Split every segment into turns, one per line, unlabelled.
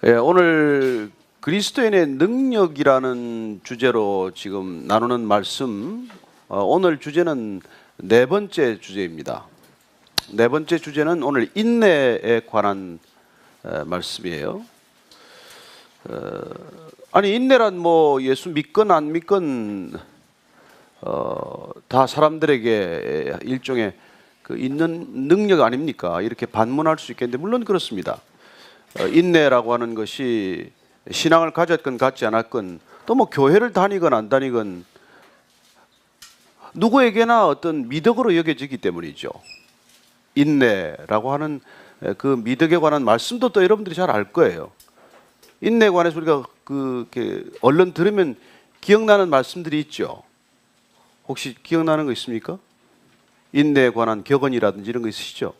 오늘 그리스도인의 능력이라는 주제로 지금 나누는 말씀, 오늘 주제는 네 번째 주제입니다. 네 번째 주제는 오늘 인내에 관한 말씀이에요. 아니, 인내란 뭐 예수 믿건 안 믿건 다 사람들에게 일종의 그 있는 능력 아닙니까? 이렇게 반문할 수 있겠는데, 물론 그렇습니다. 인내라고 하는 것이 신앙을 가졌건 갖지 않았건, 또 뭐 교회를 다니건 안 다니건 누구에게나 어떤 미덕으로 여겨지기 때문이죠. 인내라고 하는 그 미덕에 관한 말씀도 또 여러분들이 잘 알 거예요. 인내에 관해서 우리가 그렇게 얼른 들으면 기억나는 말씀들이 있죠. 혹시 기억나는 거 있습니까? 인내에 관한 격언이라든지 이런 거 있으시죠?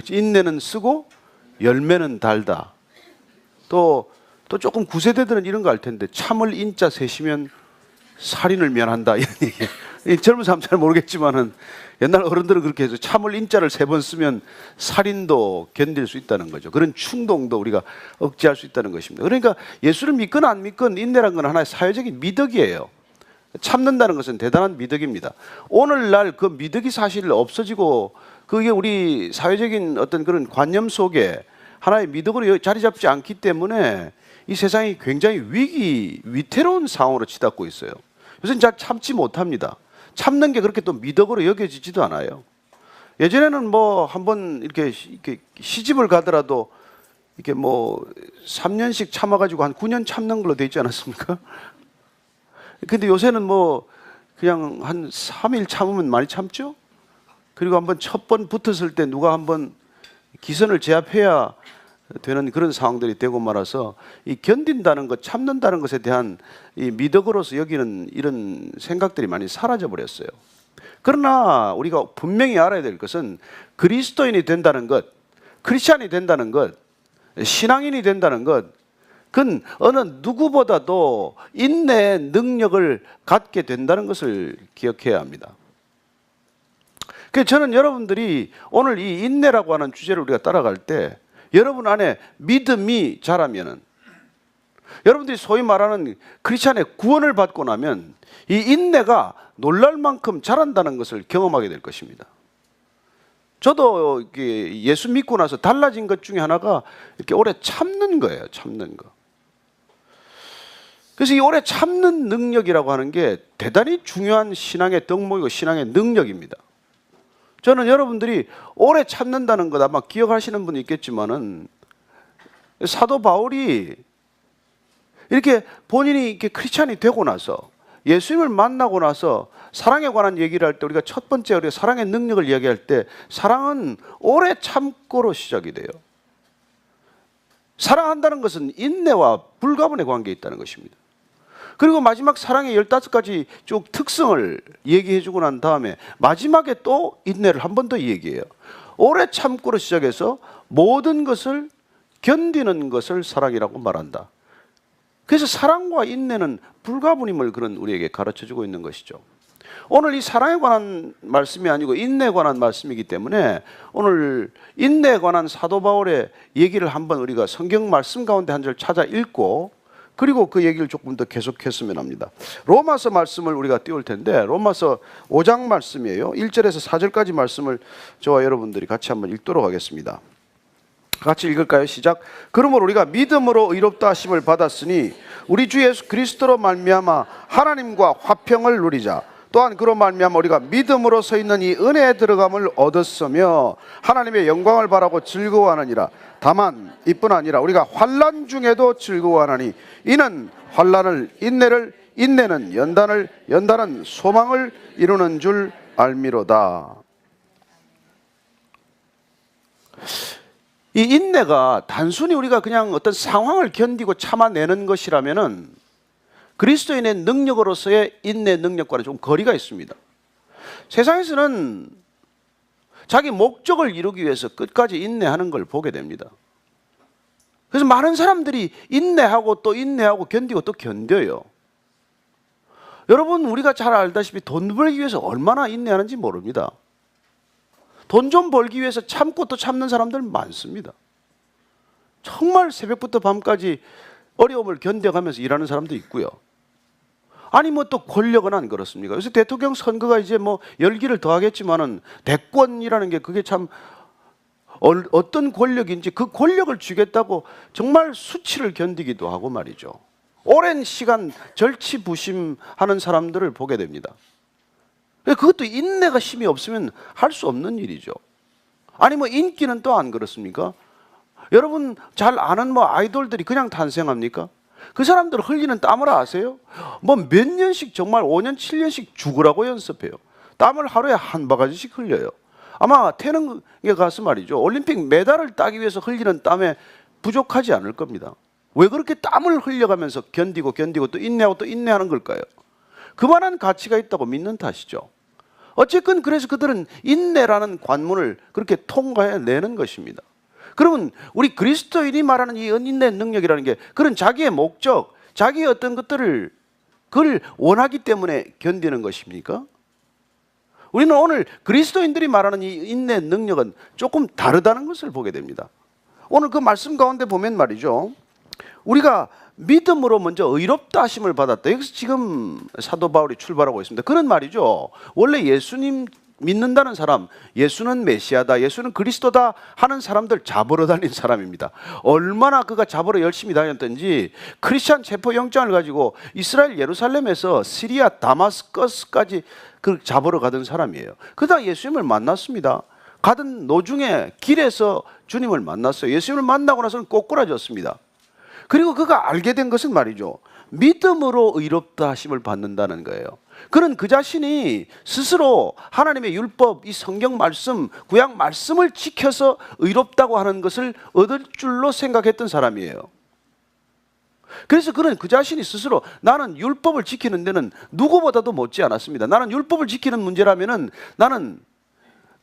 인내는 쓰고 열매는 달다. 또 조금 구세대들은 이런 거 알 텐데, 참을 인자 세시면 살인을 면한다, 이런 얘기. 젊은 사람 잘 모르겠지만은 옛날 어른들은 그렇게 해서 참을 인자를 3번 쓰면 살인도 견딜 수 있다는 거죠. 그런 충동도 우리가 억제할 수 있다는 것입니다. 그러니까 예수를 믿건 안 믿건 인내란 건 하나의 사회적인 미덕이에요. 참는다는 것은 대단한 미덕입니다. 오늘날 그 미덕이 사실 없어지고, 그게 우리 사회적인 어떤 그런 관념 속에 하나의 미덕으로 자리 잡지 않기 때문에 이 세상이 굉장히 위태로운 상황으로 치닫고 있어요. 요새는 잘 참지 못합니다. 참는 게 그렇게 또 미덕으로 여겨지지도 않아요. 예전에는 뭐 한번 이렇게 시집을 가더라도 이렇게 뭐 3년씩 참아가지고 한 9년 참는 걸로 돼 있지 않았습니까? 근데 요새는 뭐 그냥 한 3일 참으면 많이 참죠? 그리고 한번 첫 번 붙었을 때 누가 한번 기선을 제압해야 되는 그런 상황들이 되고 말아서, 이 견딘다는 것, 참는다는 것에 대한 이 미덕으로서 여기는 이런 생각들이 많이 사라져 버렸어요. 그러나 우리가 분명히 알아야 될 것은, 그리스도인이 된다는 것, 크리스찬이 된다는 것, 신앙인이 된다는 것, 그건 어느 누구보다도 인내의 능력을 갖게 된다는 것을 기억해야 합니다. 그래서 저는 여러분들이 오늘 이 인내라고 하는 주제를 우리가 따라갈 때, 여러분 안에 믿음이 자라면은, 여러분들이 소위 말하는 크리스찬의 구원을 받고 나면 이 인내가 놀랄 만큼 자란다는 것을 경험하게 될 것입니다. 저도 예수 믿고 나서 달라진 것 중에 하나가 이렇게 오래 참는 거예요. 참는 거. 그래서 이 오래 참는 능력이라고 하는 게 대단히 중요한 신앙의 덕목이고 신앙의 능력입니다. 저는 여러분들이 오래 참는다는 것 아마 기억하시는 분이 있겠지만은, 사도 바울이 이렇게 본인이 이렇게 크리스찬이 되고 나서, 예수님을 만나고 나서 사랑에 관한 얘기를 할 때, 우리가 첫 번째 우리가 사랑의 능력을 이야기할 때, 사랑은 오래 참고로 시작이 돼요. 사랑한다는 것은 인내와 불가분의 관계에 있다는 것입니다. 그리고 마지막 사랑의 15가지 쭉 특성을 얘기해 주고 난 다음에 마지막에 또 인내를 한 번 더 얘기해요. 오래 참고로 시작해서 모든 것을 견디는 것을 사랑이라고 말한다. 그래서 사랑과 인내는 불가분임을 그런 우리에게 가르쳐 주고 있는 것이죠. 오늘 이 사랑에 관한 말씀이 아니고 인내에 관한 말씀이기 때문에, 오늘 인내에 관한 사도 바울의 얘기를 한번 우리가 성경 말씀 가운데 한 절 찾아 읽고, 그리고 그 얘기를 조금 더 계속했으면 합니다. 로마서 말씀을 우리가 띄울 텐데, 로마서 5장 말씀이에요. 1절에서 4절까지 말씀을 저와 여러분들이 같이 한번 읽도록 하겠습니다. 같이 읽을까요? 시작. 그러므로 우리가 믿음으로 의롭다 하심을 받았으니 우리 주 예수 그리스도로 말미암아 하나님과 화평을 누리자. 또한 그로 말미암아 우리가 믿음으로 서 있는 이 은혜에 들어감을 얻었으며 하나님의 영광을 바라고 즐거워하느니라. 다만 이뿐 아니라 우리가 환난 중에도 즐거워하나니 이는 환난을 인내를, 인내는 연단을, 연단은 소망을 이루는 줄 알미로다. 이 인내가 단순히 우리가 그냥 어떤 상황을 견디고 참아내는 것이라면은, 그리스도인의 능력으로서의 인내 능력과는 좀 거리가 있습니다. 세상에서는 자기 목적을 이루기 위해서 끝까지 인내하는 걸 보게 됩니다. 그래서 많은 사람들이 인내하고 또 인내하고 견디고 또 견뎌요. 여러분, 우리가 잘 알다시피 돈 벌기 위해서 얼마나 인내하는지 모릅니다. 돈 좀 벌기 위해서 참고 또 참는 사람들 많습니다. 정말 새벽부터 밤까지 어려움을 견뎌가면서 일하는 사람도 있고요. 아니 뭐 또 권력은 안 그렇습니까? 그래서 대통령 선거가 이제 뭐 열기를 더하겠지만은 대권이라는 게 그게 참 어떤 권력인지 그 권력을 쥐겠다고 정말 수치를 견디기도 하고 말이죠. 오랜 시간 절치부심하는 사람들을 보게 됩니다. 그것도 인내가 힘이 없으면 할 수 없는 일이죠. 아니 뭐 인기는 또 안 그렇습니까? 여러분 잘 아는 뭐 아이돌들이 그냥 탄생합니까? 그 사람들 흘리는 땀을 아세요? 뭐 몇 년씩 정말 5년 7년씩 죽으라고 연습해요. 땀을 하루에 한 바가지씩 흘려요. 아마 태능에 가서 말이죠, 올림픽 메달을 따기 위해서 흘리는 땀에 부족하지 않을 겁니다. 왜 그렇게 땀을 흘려가면서 견디고 또 인내하고 또 인내하는 걸까요? 그만한 가치가 있다고 믿는 탓이죠. 어쨌건 그래서 그들은 인내라는 관문을 그렇게 통과해내는 것입니다. 그러면 우리 그리스도인이 말하는 이 인내 능력이라는 게 그런 자기의 목적, 자기의 어떤 것들을 그걸 원하기 때문에 견디는 것입니까? 우리는 오늘 그리스도인들이 말하는 이 인내 능력은 조금 다르다는 것을 보게 됩니다. 오늘 그 말씀 가운데 보면 말이죠, 우리가 믿음으로 먼저 의롭다 하심을 받았다. 여기서 지금 사도 바울이 출발하고 있습니다. 그런 말이죠. 원래 예수님 믿는다는 사람, 예수는 메시아다, 예수는 그리스도다 하는 사람들 잡으러 다닌 사람입니다. 얼마나 그가 잡으러 열심히 다녔던지 크리스찬 체포 영장을 가지고 이스라엘 예루살렘에서 시리아 다마스커스까지 그 잡으러 가던 사람이에요. 그러다 예수님을 만났습니다. 가던 노중에 길에서 주님을 만났어요. 예수님을 만나고 나서는 꼬꾸라졌습니다. 그리고 그가 알게 된 것은 말이죠, 믿음으로 의롭다 하심을 받는다는 거예요. 그는 그 자신이 스스로 하나님의 율법, 이 성경 말씀, 구약 말씀을 지켜서 의롭다고 하는 것을 얻을 줄로 생각했던 사람이에요. 그래서 그는 그 자신이 스스로 나는 율법을 지키는 데는 누구보다도 못지 않았습니다. 나는 율법을 지키는 문제라면은 나는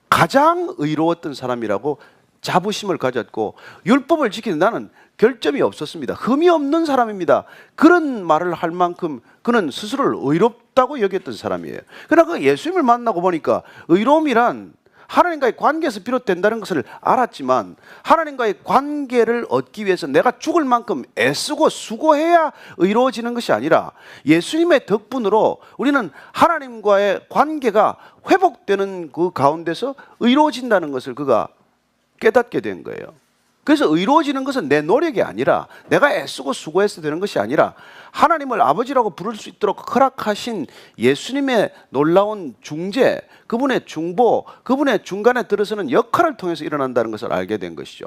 가장 의로웠던 사람이라고 자부심을 가졌고, 율법을 지키는 나는 결점이 없었습니다. 흠이 없는 사람입니다. 그런 말을 할 만큼 그는 스스로를 의롭다고 여겼던 사람이에요. 그러나 그 예수님을 만나고 보니까 의로움이란 하나님과의 관계에서 비롯된다는 것을 알았지만, 하나님과의 관계를 얻기 위해서 내가 죽을 만큼 애쓰고 수고해야 의로워지는 것이 아니라 예수님의 덕분으로 우리는 하나님과의 관계가 회복되는 그 가운데서 의로워진다는 것을 그가 깨닫게 된 거예요. 그래서 의로워지는 것은 내 노력이 아니라, 내가 애쓰고 수고해서 되는 것이 아니라 하나님을 아버지라고 부를 수 있도록 허락하신 예수님의 놀라운 중재, 그분의 중보, 그분의 중간에 들어서는 역할을 통해서 일어난다는 것을 알게 된 것이죠.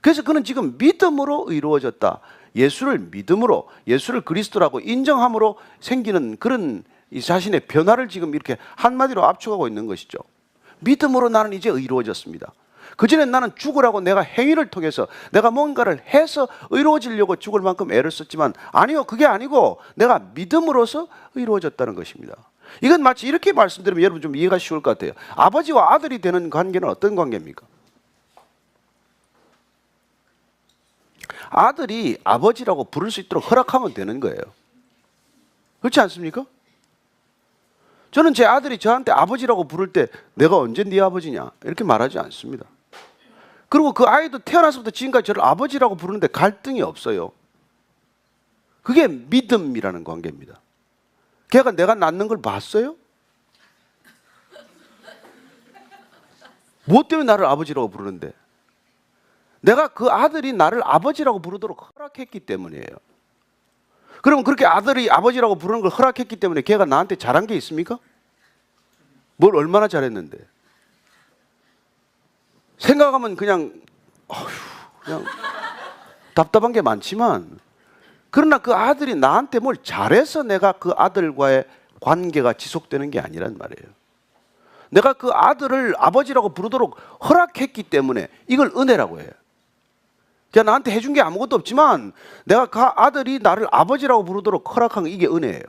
그래서 그는 지금 믿음으로 의로워졌다. 예수를 믿음으로, 예수를 그리스도라고 인정함으로 생기는 그런 이 자신의 변화를 지금 이렇게 한마디로 압축하고 있는 것이죠. 믿음으로 나는 이제 의로워졌습니다. 그전엔 나는 죽으라고 내가 행위를 통해서 내가 뭔가를 해서 의로워지려고 죽을 만큼 애를 썼지만, 아니요, 그게 아니고 내가 믿음으로서 의로워졌다는 것입니다. 이건 마치 이렇게 말씀드리면 여러분 좀 이해가 쉬울 것 같아요. 아버지와 아들이 되는 관계는 어떤 관계입니까? 아들이 아버지라고 부를 수 있도록 허락하면 되는 거예요. 그렇지 않습니까? 저는 제 아들이 저한테 아버지라고 부를 때 내가 언제 네 아버지냐 이렇게 말하지 않습니다. 그리고 그 아이도 태어나서부터 지금까지 저를 아버지라고 부르는데 갈등이 없어요. 그게 믿음이라는 관계입니다. 걔가 내가 낳는 걸 봤어요? 무엇 때문에 나를 아버지라고 부르는데? 내가 그 아들이 나를 아버지라고 부르도록 허락했기 때문이에요. 그러면 그렇게 아들이 아버지라고 부르는 걸 허락했기 때문에 걔가 나한테 잘한 게 있습니까? 뭘 얼마나 잘했는데? 생각하면 그냥 답답한 게 많지만, 그러나 그 아들이 나한테 뭘 잘해서 내가 그 아들과의 관계가 지속되는 게 아니란 말이에요. 내가 그 아들을 아버지라고 부르도록 허락했기 때문에 이걸 은혜라고 해요. 그냥 나한테 해준 게 아무것도 없지만 내가 그 아들이 나를 아버지라고 부르도록 허락한 게 이게 은혜예요.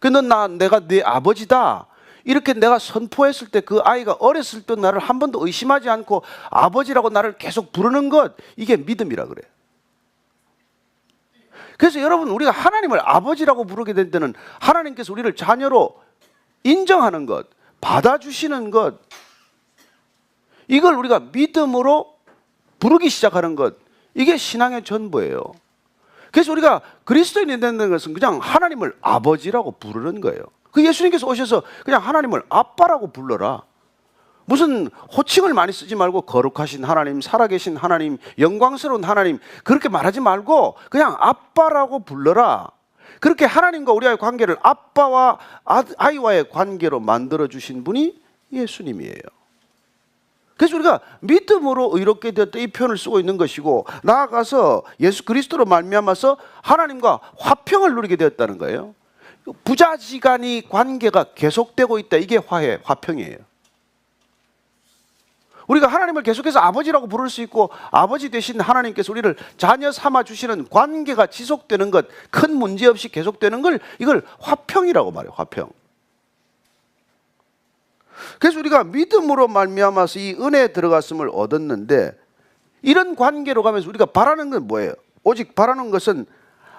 근데 내가 네 아버지다 이렇게 내가 선포했을 때 그 아이가 어렸을 때 나를 한 번도 의심하지 않고 아버지라고 나를 계속 부르는 것, 이게 믿음이라 그래요. 그래서 여러분, 우리가 하나님을 아버지라고 부르게 된 때는 하나님께서 우리를 자녀로 인정하는 것, 받아주시는 것, 이걸 우리가 믿음으로 부르기 시작하는 것, 이게 신앙의 전부예요. 그래서 우리가 그리스도인이 된다는 것은 그냥 하나님을 아버지라고 부르는 거예요. 그 예수님께서 오셔서 그냥 하나님을 아빠라고 불러라. 무슨 호칭을 많이 쓰지 말고 거룩하신 하나님, 살아계신 하나님, 영광스러운 하나님 그렇게 말하지 말고 그냥 아빠라고 불러라. 그렇게 하나님과 우리와의 관계를 아빠와 아이와의 관계로 만들어주신 분이 예수님이에요. 그래서 우리가 믿음으로 의롭게 되었다 이 표현을 쓰고 있는 것이고, 나아가서 예수 그리스도로 말미암아서 하나님과 화평을 누리게 되었다는 거예요. 부자지간이 관계가 계속되고 있다. 이게 화평이에요. 우리가 하나님을 계속해서 아버지라고 부를 수 있고, 아버지 되신 하나님께서 우리를 자녀 삼아 주시는 관계가 지속되는 것, 큰 문제 없이 계속되는 걸, 이걸 화평이라고 말해요. 화평. 그래서 우리가 믿음으로 말미암아서 이 은혜에 들어갔음을 얻었는데, 이런 관계로 가면서 우리가 바라는 건 뭐예요? 오직 바라는 것은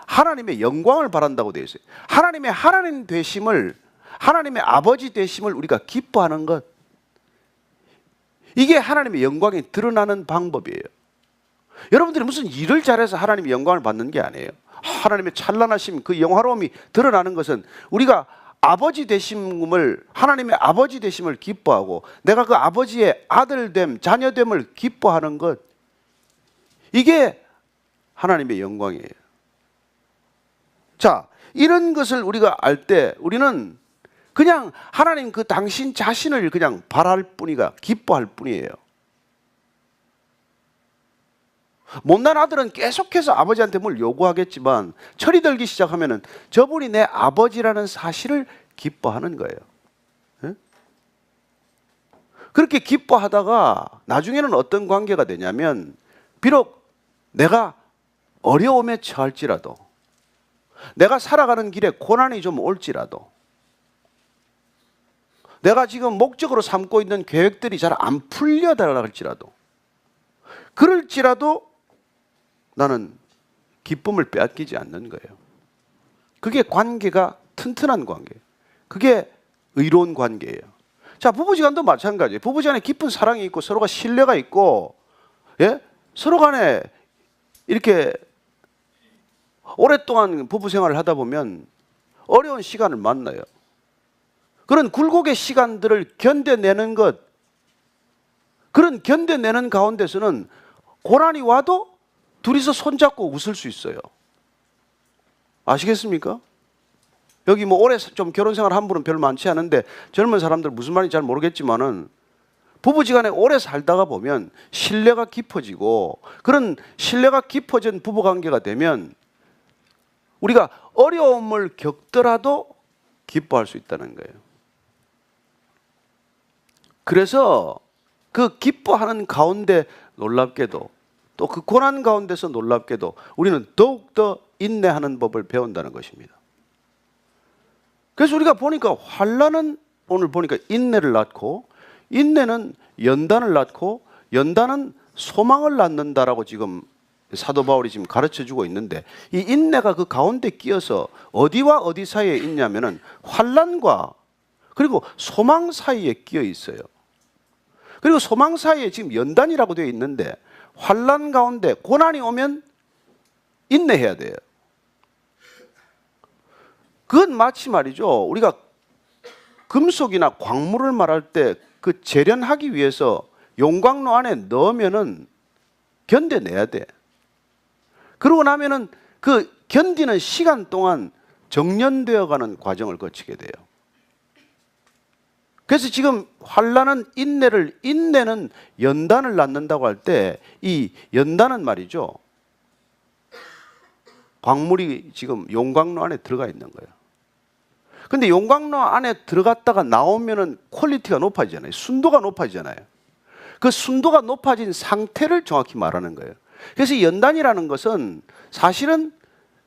하나님의 영광을 바란다고 되어 있어요. 하나님의 하나님 되심을, 하나님의 아버지 되심을 우리가 기뻐하는 것, 이게 하나님의 영광이 드러나는 방법이에요. 여러분들이 무슨 일을 잘해서 하나님의 영광을 받는 게 아니에요. 하나님의 찬란하심, 그 영화로움이 드러나는 것은 우리가 아버지 되심을, 하나님의 아버지 되심을 기뻐하고, 내가 그 아버지의 아들됨, 자녀됨을 기뻐하는 것, 이게 하나님의 영광이에요. 자, 이런 것을 우리가 알 때 우리는 그냥 하나님 그 당신 자신을 그냥 바랄 뿐이가 기뻐할 뿐이에요. 못난 아들은 계속해서 아버지한테 뭘 요구하겠지만 철이 들기 시작하면은 저분이 내 아버지라는 사실을 기뻐하는 거예요. 네? 그렇게 기뻐하다가 나중에는 어떤 관계가 되냐면, 비록 내가 어려움에 처할지라도, 내가 살아가는 길에 고난이 좀 올지라도, 내가 지금 목적으로 삼고 있는 계획들이 잘 안 풀려나갈지라도, 그럴지라도 나는 기쁨을 빼앗기지 않는 거예요. 그게 관계가 튼튼한 관계, 그게 의로운 관계예요. 자, 부부지간도 마찬가지예요. 부부지간에 깊은 사랑이 있고 서로가 신뢰가 있고, 예? 서로 간에 이렇게 오랫동안 부부 생활을 하다 보면 어려운 시간을 만나요. 그런 굴곡의 시간들을 견뎌내는 것, 그런 견뎌내는 가운데서는 고난이 와도 둘이서 손잡고 웃을 수 있어요. 아시겠습니까? 여기 뭐 오래 좀 결혼 생활 한 분은 별로 많지 않은데, 젊은 사람들 무슨 말인지 잘 모르겠지만은 부부지간에 오래 살다가 보면 신뢰가 깊어지고, 그런 신뢰가 깊어진 부부관계가 되면 우리가 어려움을 겪더라도 기뻐할 수 있다는 거예요. 그래서 그 기뻐하는 가운데 놀랍게도, 또 그 고난 가운데서 놀랍게도 우리는 더욱더 인내하는 법을 배운다는 것입니다. 그래서 우리가 보니까 환난은 오늘 보니까 인내를 낳고, 인내는 연단을 낳고, 연단은 소망을 낳는다라고 지금 사도 바울이 지금 가르쳐주고 있는데, 이 인내가 그 가운데 끼어서 어디와 어디 사이에 있냐면은 환난과 그리고 소망 사이에 끼어 있어요. 그리고 소망 사이에 지금 연단이라고 되어 있는데, 환난 가운데 고난이 오면 인내해야 돼요. 그건 마치 말이죠, 우리가 금속이나 광물을 말할 때 그 재련하기 위해서 용광로 안에 넣으면은 견뎌내야 돼. 그러고 나면은 그 견디는 시간 동안 정련되어 가는 과정을 거치게 돼요. 그래서 지금 환난은 인내를, 인내는 연단을 낳는다고 할 때, 이 연단은 말이죠, 광물이 지금 용광로 안에 들어가 있는 거예요. 근데 용광로 안에 들어갔다가 나오면은 퀄리티가 높아지잖아요. 순도가 높아지잖아요. 그 순도가 높아진 상태를 정확히 말하는 거예요. 그래서 이 연단이라는 것은 사실은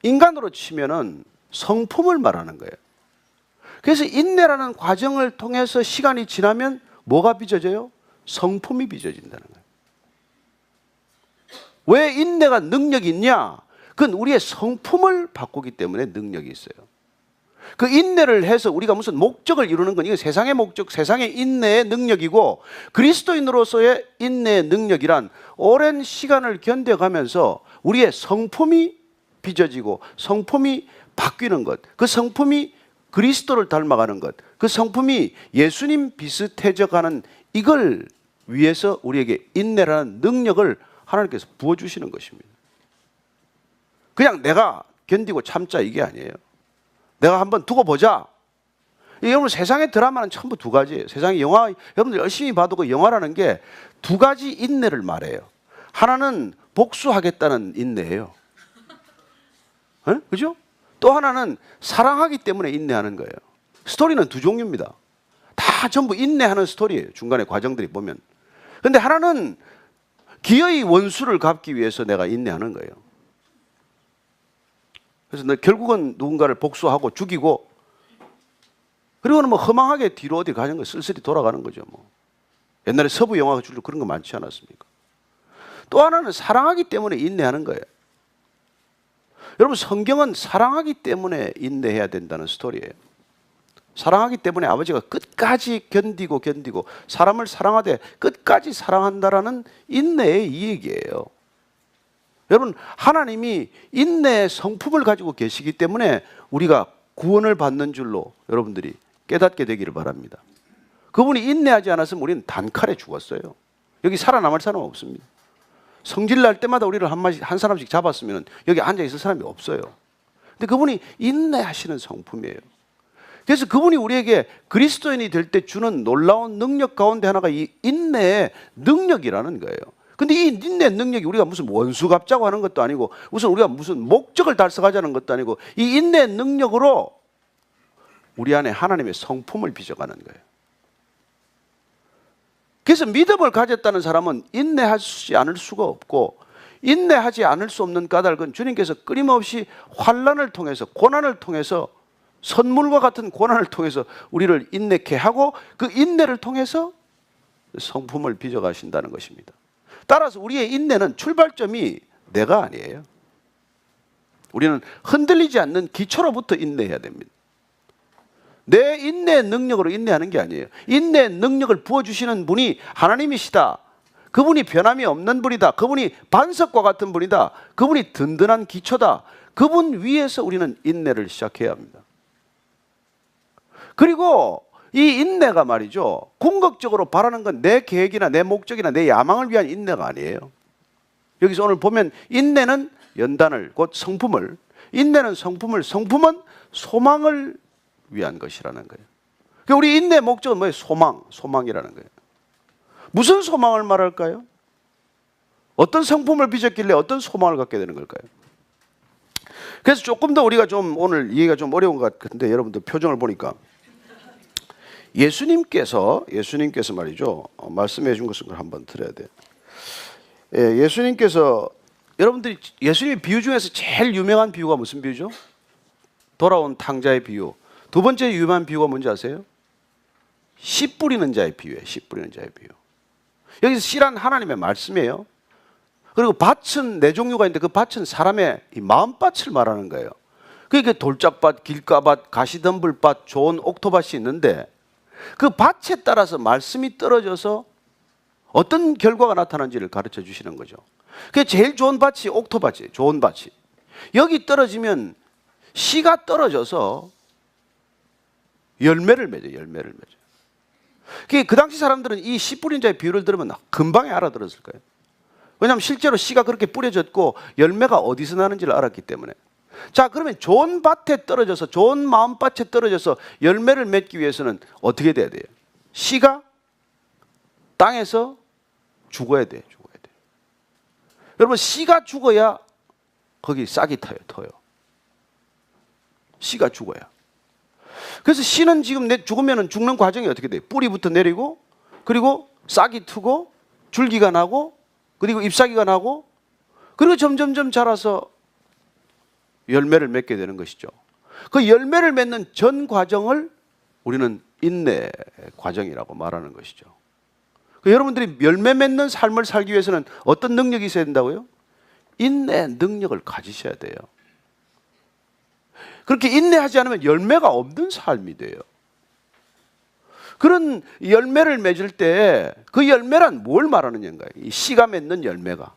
인간으로 치면은 성품을 말하는 거예요. 그래서 인내라는 과정을 통해서 시간이 지나면 뭐가 빚어져요? 성품이 빚어진다는 거예요. 왜 인내가 능력이 있냐? 그건 우리의 성품을 바꾸기 때문에 능력이 있어요. 그 인내를 해서 우리가 무슨 목적을 이루는 건 이거 세상의 목적, 세상의 인내의 능력이고, 그리스도인으로서의 인내의 능력이란 오랜 시간을 견뎌가면서 우리의 성품이 빚어지고 성품이 바뀌는 것, 그 성품이 그리스도를 닮아가는 것, 그 성품이 예수님 비슷해져가는 이걸 위해서 우리에게 인내라는 능력을 하나님께서 부어주시는 것입니다. 그냥 내가 견디고 참자 이게 아니에요. 내가 한번 두고 보자. 여러분 세상의 드라마는 전부 두 가지예요. 세상의 영화, 여러분들 열심히 봐도 그 영화라는 게 두 가지 인내를 말해요. 하나는 복수하겠다는 인내예요. 그죠? 또 하나는 사랑하기 때문에 인내하는 거예요. 스토리는 두 종류입니다. 다 전부 인내하는 스토리예요. 중간에 과정들이 보면. 근데 하나는 기어이 원수를 갚기 위해서 내가 인내하는 거예요. 그래서 결국은 누군가를 복수하고 죽이고, 그리고는 뭐 허망하게 뒤로 어디 가는 거, 쓸쓸히 돌아가는 거죠. 뭐 옛날에 서부 영화가 주로 그런 거 많지 않았습니까? 또 하나는 사랑하기 때문에 인내하는 거예요. 여러분 성경은 사랑하기 때문에 인내해야 된다는 스토리예요. 사랑하기 때문에 아버지가 끝까지 견디고 사람을 사랑하되 끝까지 사랑한다라는 인내의 이 얘기예요. 여러분 하나님이 인내의 성품을 가지고 계시기 때문에 우리가 구원을 받는 줄로 여러분들이 깨닫게 되기를 바랍니다. 그분이 인내하지 않았으면 우리는 단칼에 죽었어요. 여기 살아남을 사람은 없습니다. 성질 날 때마다 우리를 한 사람씩 잡았으면 여기 앉아 있을 사람이 없어요. 근데 그분이 인내하시는 성품이에요. 그래서 그분이 우리에게 그리스도인이 될 때 주는 놀라운 능력 가운데 하나가 이 인내의 능력이라는 거예요. 근데 이 인내의 능력이 우리가 무슨 원수 갚자고 하는 것도 아니고 우리가 무슨 목적을 달성하자는 것도 아니고 이 인내의 능력으로 우리 안에 하나님의 성품을 빚어가는 거예요. 그래서 믿음을 가졌다는 사람은 인내하지 않을 수가 없고, 인내하지 않을 수 없는 까닭은 주님께서 끊임없이 환난을 통해서, 고난을 통해서, 선물과 같은 고난을 통해서 우리를 인내케 하고 그 인내를 통해서 성품을 빚어가신다는 것입니다. 따라서 우리의 인내는 출발점이 내가 아니에요. 우리는 흔들리지 않는 기초로부터 인내해야 됩니다. 내 인내의 능력으로 인내하는 게 아니에요. 인내의 능력을 부어주시는 분이 하나님이시다. 그분이 변함이 없는 분이다. 그분이 반석과 같은 분이다. 그분이 든든한 기초다. 그분 위에서 우리는 인내를 시작해야 합니다. 그리고 이 인내가 말이죠, 궁극적으로 바라는 건 내 계획이나 내 목적이나 내 야망을 위한 인내가 아니에요. 여기서 오늘 보면 인내는 연단을, 곧 성품을, 인내는 성품은 소망을 위한 것이라는 거예요. 그러니까 우리 인내의 목적은 뭐예요? 소망이라는 거예요. 무슨 소망을 말할까요? 어떤 성품을 빚었길래 어떤 소망을 갖게 되는 걸까요? 그래서 조금 더 우리가 좀 오늘 이해가 좀 어려운 것 같은데 여러분들 표정을 보니까 예수님께서 말이죠, 말씀해 준 것을 한번 들어야 돼요. 예수님께서, 여러분들이 예수님의 비유 중에서 제일 유명한 비유가 무슨 비유죠? 돌아온 탕자의 비유. 두 번째 유명한 비유가 뭔지 아세요? 씨 뿌리는 자의 비유예요. 씨 뿌리는 자의 비유. 여기서 씨란 하나님의 말씀이에요. 그리고 밭은 네 종류가 있는데 그 밭은 사람의 이 마음밭을 말하는 거예요. 그러니까 돌짝밭, 길가밭, 가시덤불밭, 좋은 옥토밭이 있는데 그 밭에 따라서 말씀이 떨어져서 어떤 결과가 나타나는지를 가르쳐 주시는 거죠. 그 제일 좋은 밭이 옥토밭이에요. 좋은 밭이. 여기 떨어지면 씨가 떨어져서 열매를 맺어요. 그 당시 사람들은 이 씨 뿌린 자의 비유를 들으면 금방에 알아들었을 거예요. 왜냐하면 실제로 씨가 그렇게 뿌려졌고 열매가 어디서 나는지를 알았기 때문에. 자, 그러면 좋은 밭에 떨어져서, 좋은 마음밭에 떨어져서 열매를 맺기 위해서는 어떻게 돼야 돼요? 씨가 땅에서 죽어야 돼요. 여러분, 씨가 죽어야 거기 싹이 터요. 씨가 죽어야. 그래서 씨는 지금 죽으면 죽는 과정이 어떻게 돼요? 뿌리부터 내리고, 그리고 싹이 트고, 줄기가 나고, 그리고 잎사귀가 나고, 그리고 점점점 자라서 열매를 맺게 되는 것이죠. 그 열매를 맺는 전 과정을 우리는 인내 과정이라고 말하는 것이죠. 여러분들이 열매 맺는 삶을 살기 위해서는 어떤 능력이 있어야 된다고요? 인내 능력을 가지셔야 돼요. 그렇게 인내하지 않으면 열매가 없는 삶이 돼요. 그런 열매를 맺을 때 그 열매란 뭘 말하느냐인가요? 이 씨가 맺는 열매가.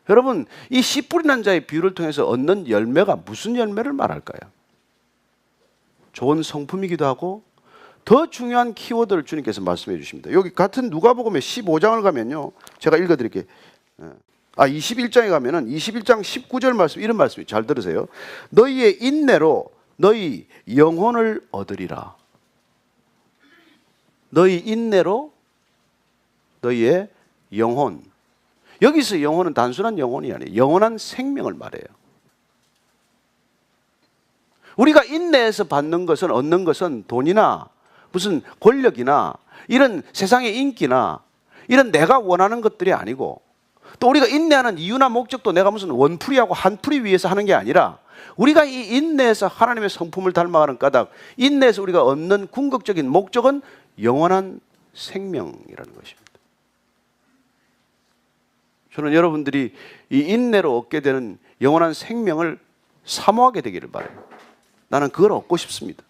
여러분, 이 씨 뿌리는 자의 비유를 통해서 얻는 열매가 무슨 열매를 말할까요? 좋은 성품이기도 하고 더 중요한 키워드를 주님께서 말씀해 주십니다. 여기 같은 누가복음의 15장을 가면요, 제가 읽어드릴게요. 21장에 가면은 21장 19절 말씀, 이런 말씀이, 잘 들으세요. 너희의 인내로 너희 영혼을 얻으리라. 너희 인내로 너희의 영혼. 여기서 영혼은 단순한 영혼이 아니에요. 영원한 생명을 말해요. 우리가 인내에서 받는 것은, 얻는 것은 돈이나 무슨 권력이나 이런 세상의 인기나 이런 내가 원하는 것들이 아니고, 또 우리가 인내하는 이유나 목적도 내가 무슨 원풀이하고 한풀이 위해서 하는 게 아니라, 우리가 이 인내에서 하나님의 성품을 닮아가는 까닭, 인내에서 우리가 얻는 궁극적인 목적은 영원한 생명이라는 것입니다. 저는 여러분들이 이 인내로 얻게 되는 영원한 생명을 사모하게 되기를 바라요. 나는 그걸 얻고 싶습니다.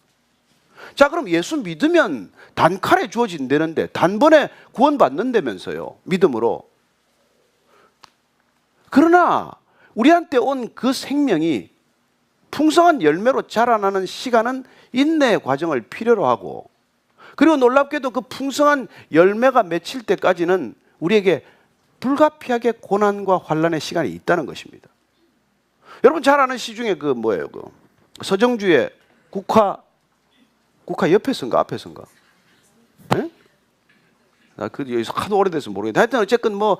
자, 그럼 예수 믿으면 단칼에 주어진다는데, 단번에 구원받는다면서요, 믿음으로. 그러나 우리한테 온 그 생명이 풍성한 열매로 자라나는 시간은 인내의 과정을 필요로 하고, 그리고 놀랍게도 그 풍성한 열매가 맺힐 때까지는 우리에게 불가피하게 고난과 환난의 시간이 있다는 것입니다. 여러분 잘 아는 시 중에 그 뭐예요? 그 서정주의 국화 옆에선가 앞에선가? 네? 나 그 여기서 하도 오래돼서 모르겠는데, 하여튼 어쨌든 뭐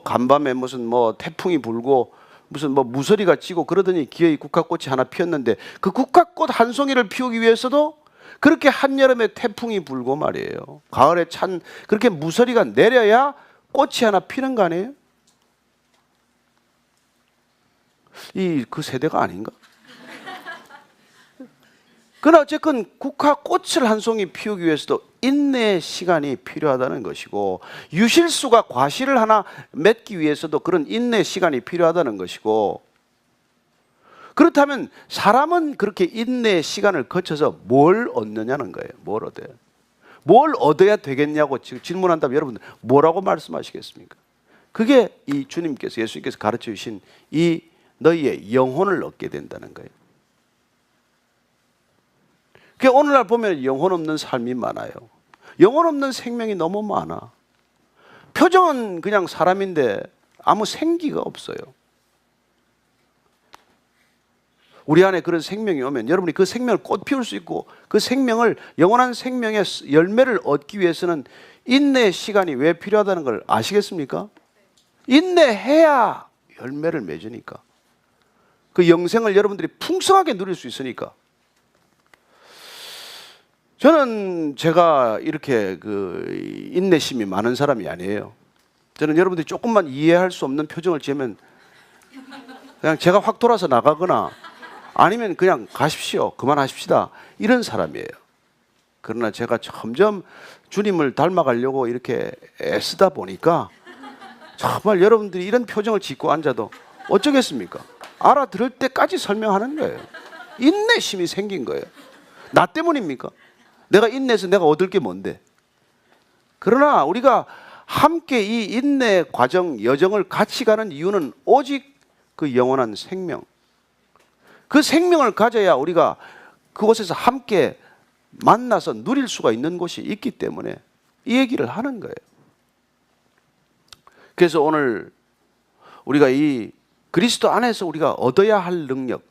간밤에 무슨 뭐 태풍이 불고 무슨 뭐 무서리가 찌고 그러더니 기어이 국화꽃이 하나 피었는데, 그 국화꽃 한 송이를 피우기 위해서도 그렇게 한여름에 태풍이 불고 말이에요, 가을에 찬 그렇게 무서리가 내려야 꽃이 하나 피는 거 아니에요? 그 세대가 아닌가? 그러나 어쨌든 국화꽃을 한 송이 피우기 위해서도 인내의 시간이 필요하다는 것이고, 유실수가 과실을 하나 맺기 위해서도 그런 인내의 시간이 필요하다는 것이고, 그렇다면 사람은 그렇게 인내의 시간을 거쳐서 뭘 얻느냐는 거예요. 뭘 얻어요? 뭘 얻어야 되겠냐고 지금 질문한다면 여러분들 뭐라고 말씀하시겠습니까? 그게 이 주님께서, 예수님께서 가르쳐 주신 이 너희의 영혼을 얻게 된다는 거예요. 그게 오늘날 보면 영혼 없는 삶이 많아요. 영혼 없는 생명이 너무 많아. 표정은 그냥 사람인데 아무 생기가 없어요. 우리 안에 그런 생명이 오면 여러분이 그 생명을 꽃 피울 수 있고, 그 생명을, 영원한 생명의 열매를 얻기 위해서는 인내의 시간이 왜 필요하다는 걸 아시겠습니까? 인내해야 열매를 맺으니까. 그 영생을 여러분들이 풍성하게 누릴 수 있으니까. 저는 제가 이렇게 그 인내심이 많은 사람이 아니에요. 저는 여러분들이 조금만 이해할 수 없는 표정을 지으면 그냥 제가 확 돌아서 나가거나 아니면 그냥 가십시오, 그만하십시다, 이런 사람이에요. 그러나 제가 점점 주님을 닮아가려고 이렇게 애쓰다 보니까 정말 여러분들이 이런 표정을 짓고 앉아도 어쩌겠습니까? 알아들을 때까지 설명하는 거예요. 인내심이 생긴 거예요. 나 때문입니까? 내가 인내해서 내가 얻을 게 뭔데? 그러나 우리가 함께 이 인내 과정, 여정을 같이 가는 이유는 오직 그 영원한 생명, 그 생명을 가져야 우리가 그곳에서 함께 만나서 누릴 수가 있는 곳이 있기 때문에 이 얘기를 하는 거예요. 그래서 오늘 우리가 이 그리스도 안에서 우리가 얻어야 할 능력,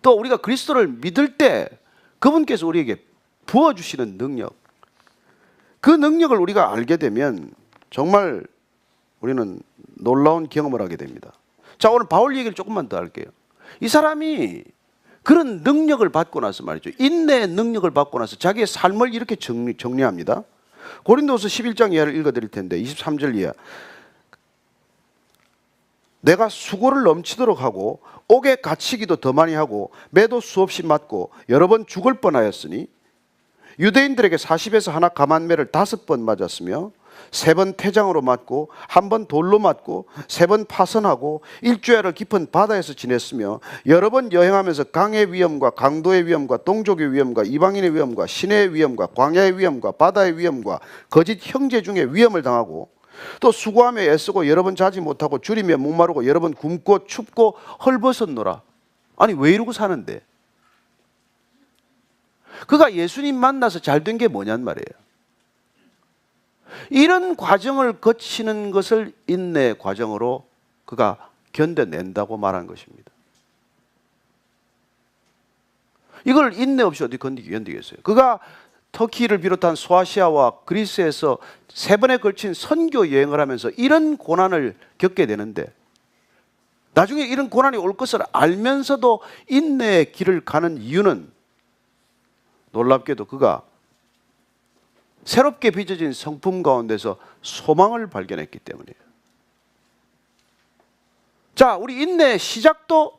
또 우리가 그리스도를 믿을 때 그분께서 우리에게 부어주시는 능력, 그 능력을 우리가 알게 되면 정말 우리는 놀라운 경험을 하게 됩니다. 자, 오늘 바울 얘기를 조금만 더 할게요. 이 사람이 그런 능력을 받고 나서 말이죠, 인내의 능력을 받고 나서 자기의 삶을 이렇게 정리합니다. 고린도서 11장 이하를 읽어드릴 텐데 23절 이하. 내가 수고를 넘치도록 하고 옥에 갇히기도 더 많이 하고 매도 수없이 맞고 여러 번 죽을 뻔하였으니 유대인들에게 40에서 하나 감한매를 5번 맞았으며 3번 태장으로 맞고 1번 돌로 맞고 3번 파선하고 일주일을 깊은 바다에서 지냈으며 여러 번 여행하면서 강의 위험과 강도의 위험과 동족의 위험과 이방인의 위험과 시내의 위험과 광야의 위험과 바다의 위험과 거짓 형제 중에 위험을 당하고 또 수고하며 애쓰고 여러 번 자지 못하고 줄이며 목마르고 여러 번 굶고 춥고 헐벗었노라. 아니 왜 이러고 사는데? 그가 예수님 만나서 잘 된 게 뭐냔 말이에요. 이런 과정을 거치는 것을 인내 과정으로 그가 견뎌낸다고 말한 것입니다. 이걸 인내 없이 어디 견디겠어요? 그가 터키를 비롯한 소아시아와 그리스에서 3번에 걸친 선교 여행을 하면서 이런 고난을 겪게 되는데 나중에 이런 고난이 올 것을 알면서도 인내의 길을 가는 이유는 놀랍게도 그가 새롭게 빚어진 성품 가운데서 소망을 발견했기 때문이에요. 자, 우리 인내의 시작도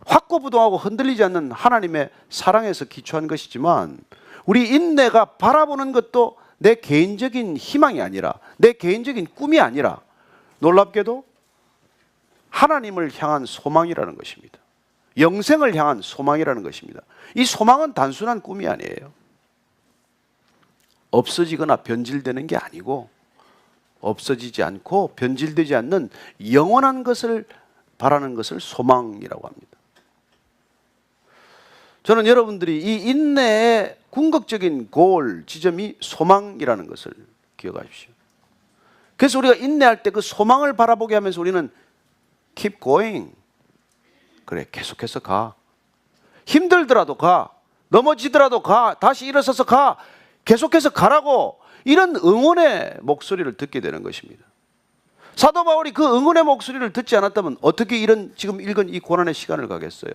확고부동하고 흔들리지 않는 하나님의 사랑에서 기초한 것이지만 우리 인내가 바라보는 것도 내 개인적인 희망이 아니라 내 개인적인 꿈이 아니라 놀랍게도 하나님을 향한 소망이라는 것입니다. 영생을 향한 소망이라는 것입니다. 이 소망은 단순한 꿈이 아니에요. 없어지거나 변질되는 게 아니고 없어지지 않고 변질되지 않는 영원한 것을 바라는 것을 소망이라고 합니다. 저는 여러분들이 이 인내의 궁극적인 골 지점이 소망이라는 것을 기억하십시오. 그래서 우리가 인내할 때 그 소망을 바라보게 하면서 우리는 keep going. 그래, 계속해서 가. 힘들더라도 가. 넘어지더라도 가. 다시 일어서서 가. 계속해서 가라고 이런 응원의 목소리를 듣게 되는 것입니다. 사도 바울이 그 응원의 목소리를 듣지 않았다면 어떻게 이런 지금 읽은 이 고난의 시간을 가겠어요?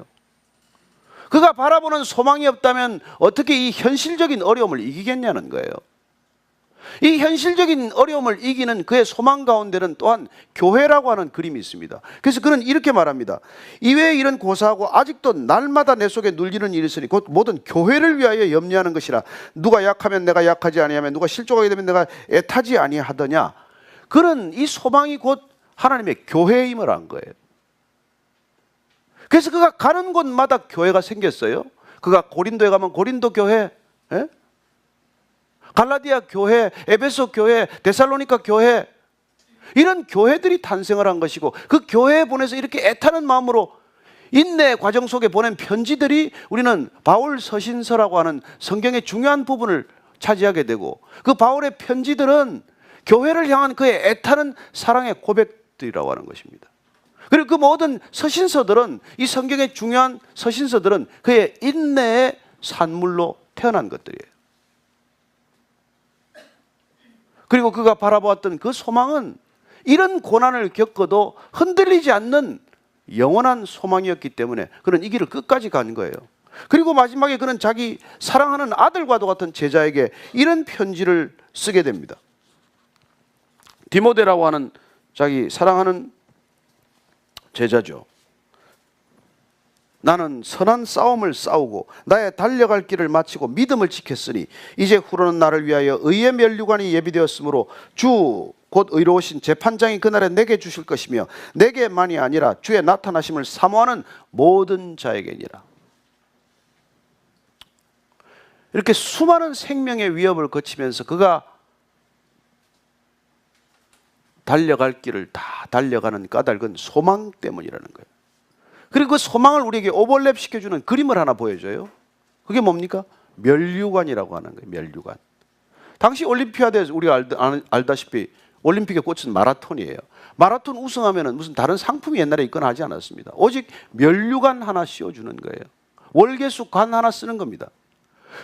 그가 바라보는 소망이 없다면 어떻게 이 현실적인 어려움을 이기겠냐는 거예요. 이 현실적인 어려움을 이기는 그의 소망 가운데는 또한 교회라고 하는 그림이 있습니다. 그래서 그는 이렇게 말합니다. 이외에 이런 고사하고 아직도 날마다 내 속에 눌리는 일이 있으니 곧 모든 교회를 위하여 염려하는 것이라. 누가 약하면 내가 약하지 아니하며 누가 실족하게 되면 내가 애타지 아니하더냐. 그는 이 소망이 곧 하나님의 교회임을 한 거예요. 그래서 그가 가는 곳마다 교회가 생겼어요. 그가 고린도에 가면 고린도 교회, 갈라디아 교회, 에베소 교회, 데살로니가 교회, 이런 교회들이 탄생을 한 것이고 그 교회에 보내서 이렇게 애타는 마음으로 인내 과정 속에 보낸 편지들이 우리는 바울 서신서라고 하는 성경의 중요한 부분을 차지하게 되고 그 바울의 편지들은 교회를 향한 그의 애타는 사랑의 고백들이라고 하는 것입니다. 그리고 그 모든 서신서들은 이 성경의 중요한 서신서들은 그의 인내의 산물로 태어난 것들이에요. 그리고 그가 바라보았던 그 소망은 이런 고난을 겪어도 흔들리지 않는 영원한 소망이었기 때문에 그는 이 길을 끝까지 간 거예요. 그리고 마지막에 그는 자기 사랑하는 아들과도 같은 제자에게 이런 편지를 쓰게 됩니다. 디모데라고 하는 자기 사랑하는 제자죠. 나는 선한 싸움을 싸우고 나의 달려갈 길을 마치고 믿음을 지켰으니 이제 후로는 나를 위하여 의의 면류관이 예비되었으므로 주 곧 의로우신 재판장이 그날에 내게 주실 것이며 내게만이 아니라 주의 나타나심을 사모하는 모든 자에게니라. 이렇게 수많은 생명의 위협을 거치면서 그가 달려갈 길을 다 달려가는 까닭은 소망 때문이라는 거예요. 그리고 그 소망을 우리에게 오버랩 시켜주는 그림을 하나 보여줘요. 그게 뭡니까? 면류관이라고 하는 거예요. 면류관. 당시 올림피아드에서 우리가 알다시피 올림픽의 꽃은 마라톤이에요. 마라톤 우승하면 무슨 다른 상품이 옛날에 있거나 하지 않았습니다. 오직 면류관 하나 씌워주는 거예요. 월계수 관 하나 쓰는 겁니다.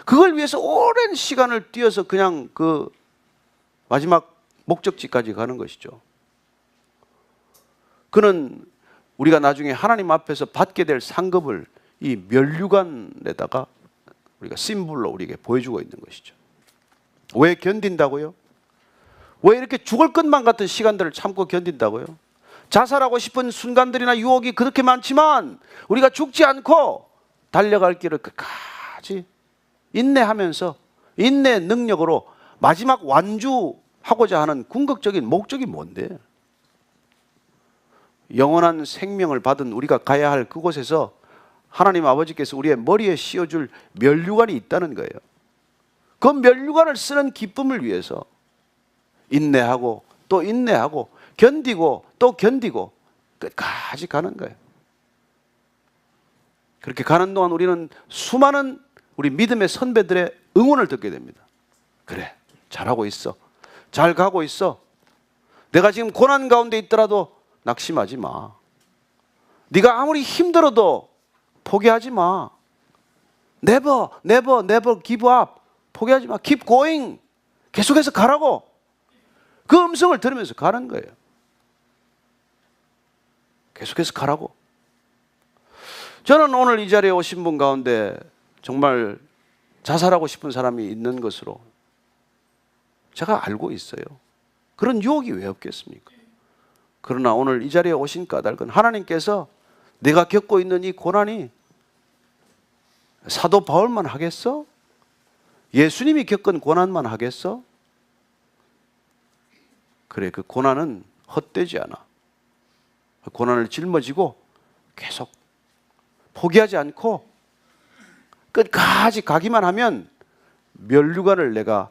그걸 위해서 오랜 시간을 뛰어서 그냥 그 마지막 목적지까지 가는 것이죠. 그는 우리가 나중에 하나님 앞에서 받게 될 상급을 이 면류관에다가 우리가 심볼로 우리에게 보여주고 있는 것이죠. 왜 견딘다고요? 왜 이렇게 죽을 것만 같은 시간들을 참고 견딘다고요? 자살하고 싶은 순간들이나 유혹이 그렇게 많지만 우리가 죽지 않고 달려갈 길을 끝까지 인내하면서 인내의 능력으로 마지막 완주하는 하고자 하는 궁극적인 목적이 뭔데? 영원한 생명을 받은 우리가 가야 할 그곳에서 하나님 아버지께서 우리의 머리에 씌워줄 면류관이 있다는 거예요. 그 면류관을 쓰는 기쁨을 위해서 인내하고 또 인내하고 견디고 또 견디고 끝까지 가는 거예요. 그렇게 가는 동안 우리는 수많은 우리 믿음의 선배들의 응원을 듣게 됩니다. 그래, 잘하고 있어. 잘 가고 있어. 내가 지금 고난 가운데 있더라도 낙심하지 마. 네가 아무리 힘들어도 포기하지 마. Never, never, never give up. 포기하지 마. Keep going. 계속해서 가라고. 그 음성을 들으면서 가는 거예요. 계속해서 가라고. 저는 오늘 이 자리에 오신 분 가운데 정말 자살하고 싶은 사람이 있는 것으로 제가 알고 있어요. 그런 유혹이 왜 없겠습니까? 그러나 오늘 이 자리에 오신 까닭은 하나님께서 내가 겪고 있는 이 고난이 사도 바울만 하겠어? 예수님이 겪은 고난만 하겠어? 그래, 그 고난은 헛되지 않아. 그 고난을 짊어지고 계속 포기하지 않고 끝까지 가기만 하면 면류관을 내가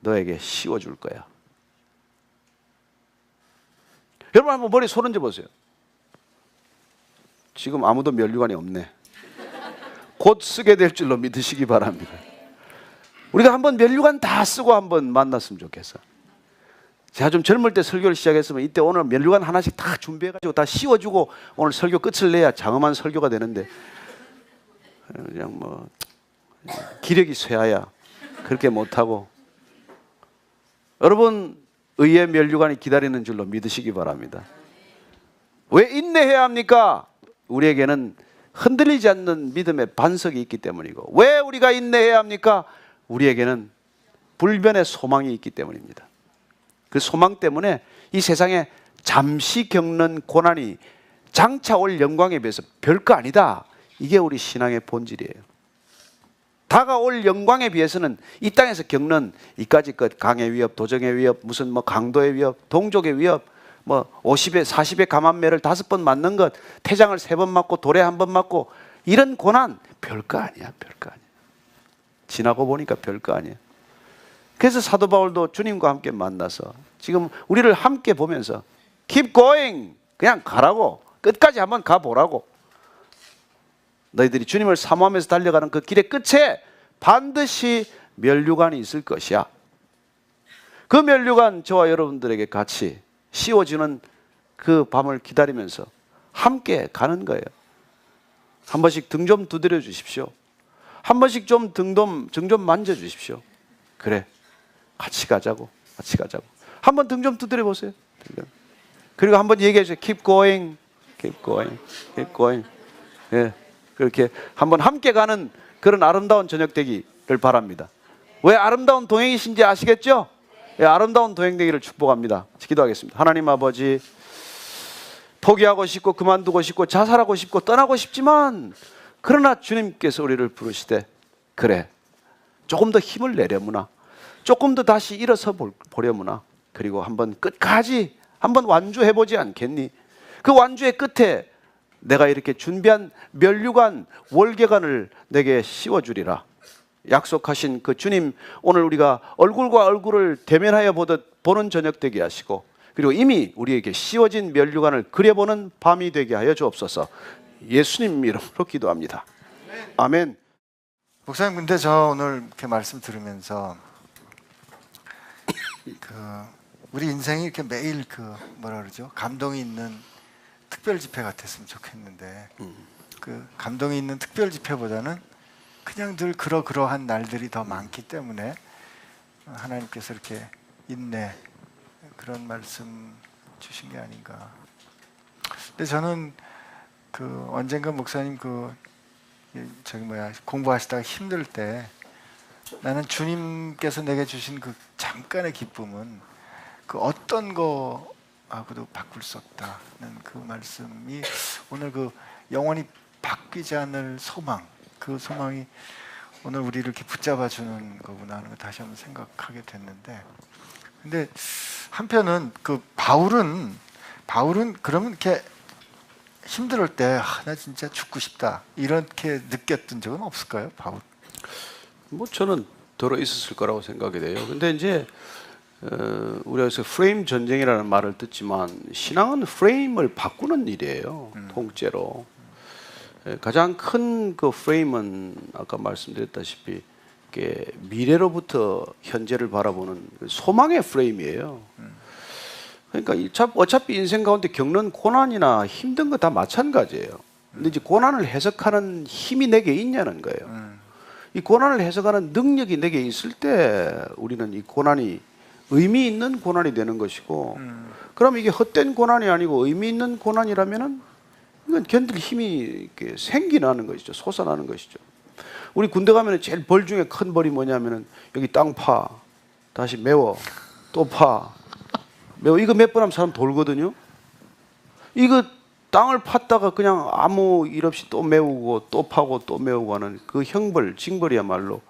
너에게 씌워줄 거야. 여러분 한번 머리 손 얹어 보세요. 지금 아무도 면류관이 없네. 곧 쓰게 될 줄로 믿으시기 바랍니다. 우리가 한번 면류관 다 쓰고 한번 만났으면 좋겠어. 제가 좀 젊을 때 설교를 시작했으면 이때 오늘 면류관 하나씩 다 준비해가지고 다 씌워주고 오늘 설교 끝을 내야 장엄한 설교가 되는데 그냥 뭐 기력이 쇠하야 그렇게 못하고 여러분 의의 면류관이 기다리는 줄로 믿으시기 바랍니다. 왜 인내해야 합니까? 우리에게는 흔들리지 않는 믿음의 반석이 있기 때문이고 왜 우리가 인내해야 합니까? 우리에게는 불변의 소망이 있기 때문입니다. 그 소망 때문에 이 세상에 잠시 겪는 고난이 장차 올 영광에 비해서 별거 아니다. 이게 우리 신앙의 본질이에요. 다가올 영광에 비해서는 이 땅에서 겪는 이까지 것 강의 위협, 도정의 위협, 무슨 뭐 강도의 위협, 동족의 위협, 뭐 50에 40에 감한매를 5번 맞는 것, 태장을 3번 맞고 돌에 1번 맞고 이런 고난 별거 아니야, 별거 아니야. 지나고 보니까 별거 아니야. 그래서 사도 바울도 주님과 함께 만나서 지금 우리를 함께 보면서 keep going, 그냥 가라고, 끝까지 한번 가보라고. 너희들이 주님을 사모하면서 달려가는 그 길의 끝에 반드시 면류관이 있을 것이야. 그 면류관 저와 여러분들에게 같이 씌워주는 그 밤을 기다리면서 함께 가는 거예요. 한 번씩 등 좀 두드려 주십시오. 한 번씩 좀 등 좀 만져 주십시오. 그래, 같이 가자고, 같이 가자고. 한번 등 좀 두드려 보세요. 그리고 한번 얘기해 주세요. Keep going, keep going, keep going. 예, 그렇게 한번 함께 가는 그런 아름다운 저녁 되기를 바랍니다. 왜 아름다운 동행이신지 아시겠죠? 예, 아름다운 동행 되기를 축복합니다. 기도하겠습니다. 하나님 아버지, 포기하고 싶고 그만두고 싶고 자살하고 싶고 떠나고 싶지만 그러나 주님께서 우리를 부르시되 그래, 조금 더 힘을 내려무나, 조금 더 다시 일어서 보려무나, 그리고 한번 끝까지 한번 완주해보지 않겠니? 그 완주의 끝에 내가 이렇게 준비한 면류관, 월계관을 내게 씌워주리라. 약속하신 그 주님, 오늘 우리가 얼굴과 얼굴을 대면하여 보는 저녁 되게 하시고 그리고 이미 우리에게 씌워진 면류관을 그려보는 밤이 되게 하여 주옵소서. 예수님 이름으로 기도합니다. 아멘.
목사님, 근데 저 오늘 이렇게 말씀 들으면서 우리 인생이 이렇게 매일 뭐라 그러죠? 감동이 있는 특별 집회 같았으면 좋겠는데 그 감동이 있는 특별 집회보다는 그냥 늘 그러한 날들이 더 많기 때문에 하나님께서 이렇게 인내 그런 말씀 주신 게 아닌가. 근데 저는 언젠가 목사님 공부하시다가 힘들 때 나는 주님께서 내게 주신 그 잠깐의 기쁨은 그 어떤 거하고도 바꿀 수 없다는 그 말씀이 오늘 영원히 바뀌지 않을 소망, 그 소망이 오늘 우리를 이렇게 붙잡아 주는 거구나 하는 걸 다시 한번 생각하게 됐는데 근데 한편은 그 바울은 그러면 이렇게 힘들 때 나 진짜 죽고 싶다 이렇게 느꼈던 적은 없을까요, 바울?
뭐 저는 들어 있었을 거라고 생각이 돼요. 근데 이제 우리가 그래서 프레임 전쟁이라는 말을 듣지만 신앙은 프레임을 바꾸는 일이에요. 통째로. 가장 큰 그 프레임은 아까 말씀드렸다시피 이게 미래로부터 현재를 바라보는 소망의 프레임이에요. 그러니까 어차피 인생 가운데 겪는 고난이나 힘든 거 다 마찬가지예요. 근데 이제 고난을 해석하는 힘이 내게 있냐는 거예요. 이 고난을 해석하는 능력이 내게 있을 때 우리는 이 고난이 의미 있는 고난이 되는 것이고, 그럼 이게 헛된 고난이 아니고 의미 있는 고난이라면은 이건 견딜 힘이 이렇게 생기나는 것이죠. 솟아나는 것이죠. 우리 군대 가면 제일 벌 중에 큰 벌이 뭐냐면은 여기 땅 파, 다시 메워, 또 파, 메워. 이거 몇 번 하면 사람 돌거든요. 이거 땅을 팠다가 그냥 아무 일 없이 또 메우고 또 파고 또 메우고 하는 그 형벌, 징벌이야말로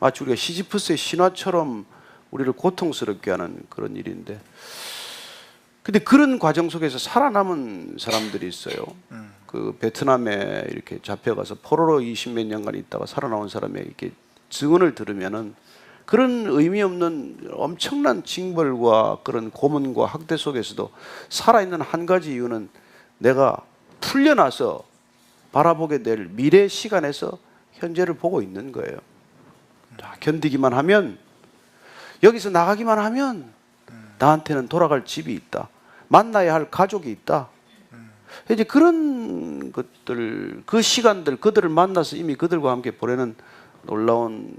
마치 우리가 시지프스의 신화처럼 우리를 고통스럽게 하는 그런 일인데, 근데 그런 과정 속에서 살아남은 사람들이 있어요. 그 베트남에 이렇게 잡혀가서 포로로 20몇 년간 있다가 살아나온 사람의 이렇게 증언을 들으면은 그런 의미 없는 엄청난 징벌과 그런 고문과 학대 속에서도 살아있는 한 가지 이유는 내가 풀려나서 바라보게 될 미래 시간에서 현재를 보고 있는 거예요. 자, 견디기만 하면, 여기서 나가기만 하면 나한테는 돌아갈 집이 있다. 만나야 할 가족이 있다. 이제 그런 것들, 그 시간들, 그들을 만나서 이미 그들과 함께 보내는 놀라운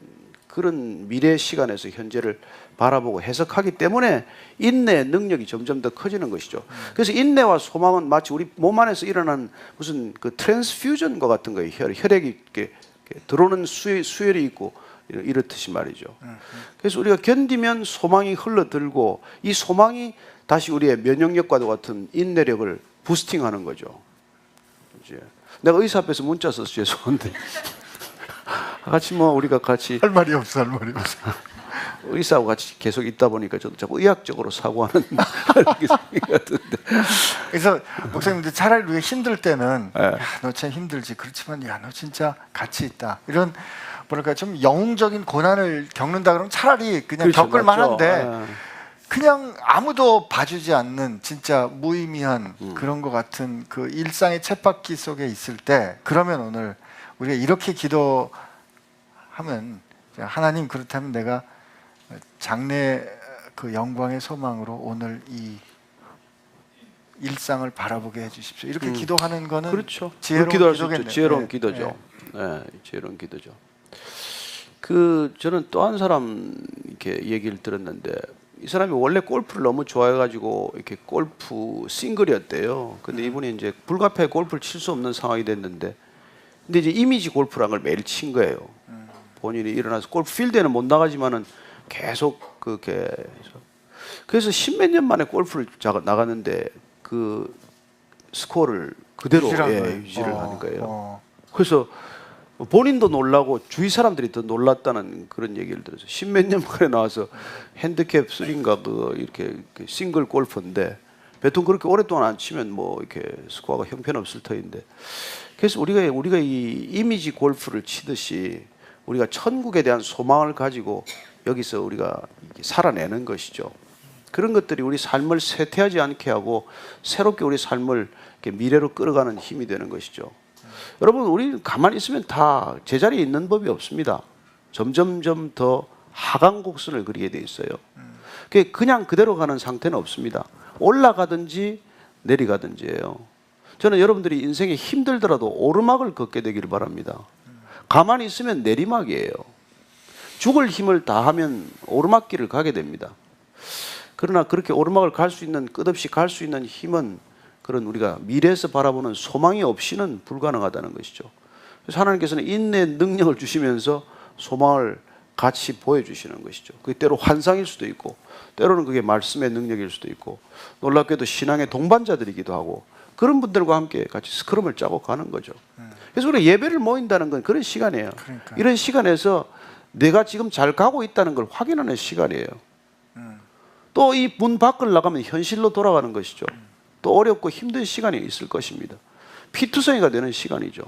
그런 미래 시간에서 현재를 바라보고 해석하기 때문에 인내의 능력이 점점 더 커지는 것이죠. 그래서 인내와 소망은 마치 우리 몸 안에서 일어난 무슨 그 트랜스퓨전과 같은 거예요. 혈액이 이렇게 들어오는 수혈이 있고 이렇듯이 말이죠. 그래서 우리가 견디면 소망이 흘러들고, 이 소망이 다시 우리의 면역력과도 같은 인내력을 부스팅하는 거죠. 이제 내가 의사 앞에서 문자 써서 죄송한데 같이 뭐 우리가 같이
할 말이 없어.
의사하고 같이 계속 있다 보니까 저도 자꾸 의학적으로 사고하는 그런 생각이 같은데.
그래서 목사님들 차라리 우리가 힘들 때는
네.
너 참 힘들지. 그렇지만 너 진짜 가치 있다. 이런 뭐랄까 좀 영웅적인 고난을 겪는다 그러면 차라리 그냥
그렇죠,
겪을 만한데
맞죠.
그냥 아무도 봐주지 않는 진짜 무의미한 그런 것 같은 그 일상의 쳇바퀴 속에 있을 때, 그러면 오늘 우리가 이렇게 기도하면, 하나님 그렇다면 내가 장래 그 영광의 소망으로 오늘 이 일상을 바라보게 해주십시오. 이렇게 기도하는 거는
그렇죠.
지혜로운
기도할 수 있죠.
기도겠네요.
지혜로운
네.
기도죠. 네, 지혜로운 기도죠. 그 저는 또 한 사람 이렇게 얘기를 들었는데, 이 사람이 원래 골프를 너무 좋아해가지고 이렇게 골프 싱글이었대요. 근데 이분이 이제 불가피하게 골프를 칠 수 없는 상황이 됐는데, 근데 이제 이미지 골프라는 걸 매일 친 거예요. 본인이 일어나서 골프 필드에는 못 나가지만은 계속 그렇게 그래서 십몇 년 만에 골프를 나갔는데 그 스코어를 그대로 유지를 하는 거예요. 그래서 본인도 놀라고 주위 사람들이 더 놀랐다는 그런 얘기를 들었어요. 십몇 년 만에 나와서 핸디캡 3인가 그 이렇게 싱글 골프인데, 보통 그렇게 오랫동안 안 치면 뭐 이렇게 스코어가 형편없을 터인데, 그래서 우리가 이 이미지 골프를 치듯이 우리가 천국에 대한 소망을 가지고 여기서 우리가 살아내는 것이죠. 그런 것들이 우리 삶을 쇠퇴하지 않게 하고 새롭게 우리 삶을 이렇게 미래로 끌어가는 힘이 되는 것이죠. 여러분, 우리 가만히 있으면 다 제자리에 있는 법이 없습니다. 점점점 더 하강 곡선을 그리게 돼 있어요. 그냥 그대로 가는 상태는 없습니다. 올라가든지 내려가든지예요. 저는 여러분들이 인생에 힘들더라도 오르막을 걷게 되기를 바랍니다. 가만히 있으면 내리막이에요. 죽을 힘을 다하면 오르막길을 가게 됩니다. 그러나 그렇게 오르막을 갈 수 있는, 끝없이 갈 수 있는 힘은 그런 우리가 미래에서 바라보는 소망이 없이는 불가능하다는 것이죠. 그래서 하나님께서는 인내의 능력을 주시면서 소망을 같이 보여주시는 것이죠. 그게 때로 환상일 수도 있고, 때로는 그게 말씀의 능력일 수도 있고, 놀랍게도 신앙의 동반자들이기도 하고, 그런 분들과 함께 같이 스크럼을 짜고 가는 거죠. 그래서 우리가 예배를 모인다는 건 그런 시간이에요.
그러니까요.
이런 시간에서 내가 지금 잘 가고 있다는 걸 확인하는 시간이에요. 또 이 문 밖을 나가면 현실로 돌아가는 것이죠. 또 어렵고 힘든 시간이 있을 것입니다. 피투성이가 되는 시간이죠.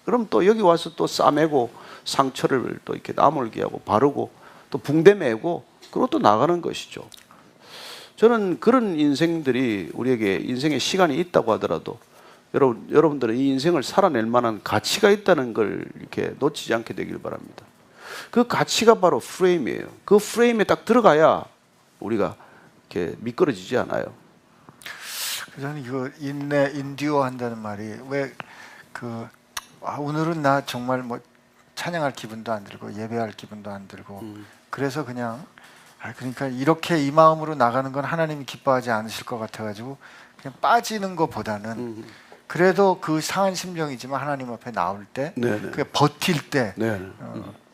그럼 또 여기 와서 또 싸매고 상처를 또 이렇게 나물게 하고 바르고 또 붕대 메고 그리고 또 나가는 것이죠. 저는 그런 인생들이 우리에게 인생의 시간이 있다고 하더라도 여러분들은 이 인생을 살아낼 만한 가치가 있다는 걸 이렇게 놓치지 않게 되길 바랍니다. 그 가치가 바로 프레임이에요. 그 프레임에 딱 들어가야 우리가 이렇게 미끄러지지 않아요.
저는 이거 인듀어 한다는 말이 왜 오늘은 나 정말 뭐 찬양할 기분도 안 들고 예배할 기분도 안 들고 그래서 그냥 그러니까 이렇게 이 마음으로 나가는 건 하나님이 기뻐하지 않으실 것 같아가지고 그냥 빠지는 것보다는 그래도 그 상한 심정이지만 하나님 앞에 나올 때 그 버틸 때